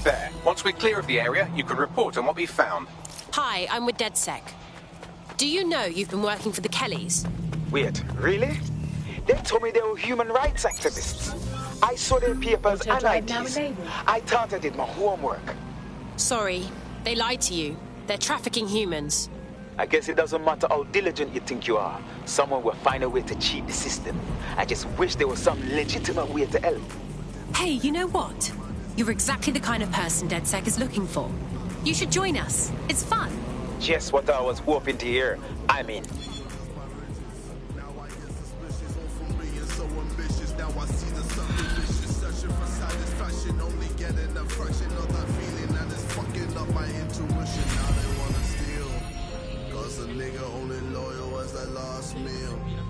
There. Once we're clear of the area, you can report on what we found. Hi, I'm with DedSec. Do you know you've been working for the Kellys? Wait, really? They told me they were human rights activists. I saw their papers and IDs. I thought I did my homework. Sorry, they lied to you. They're trafficking humans. I guess it doesn't matter how diligent you think you are. Someone will find a way to cheat the system. I just wish there was some legitimate way to help. Hey, you know what? You're exactly the kind of person DedSec is looking for. You should join us. It's fun. Just what I was hoping to hear. I mean...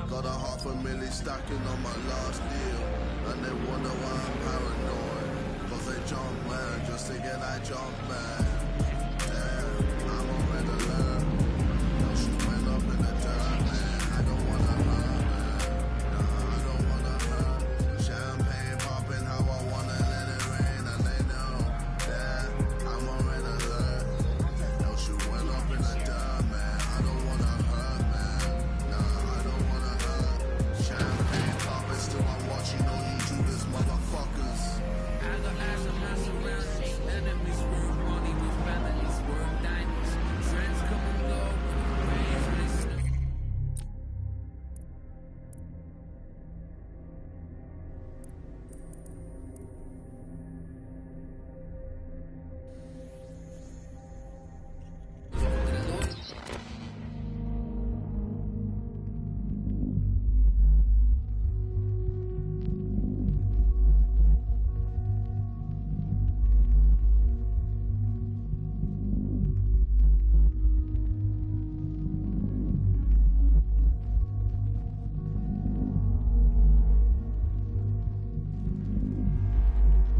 Got a $500,000 stacking on my last deal, and they wonder why I'm paranoid. Cause they jump man just to get that jump man.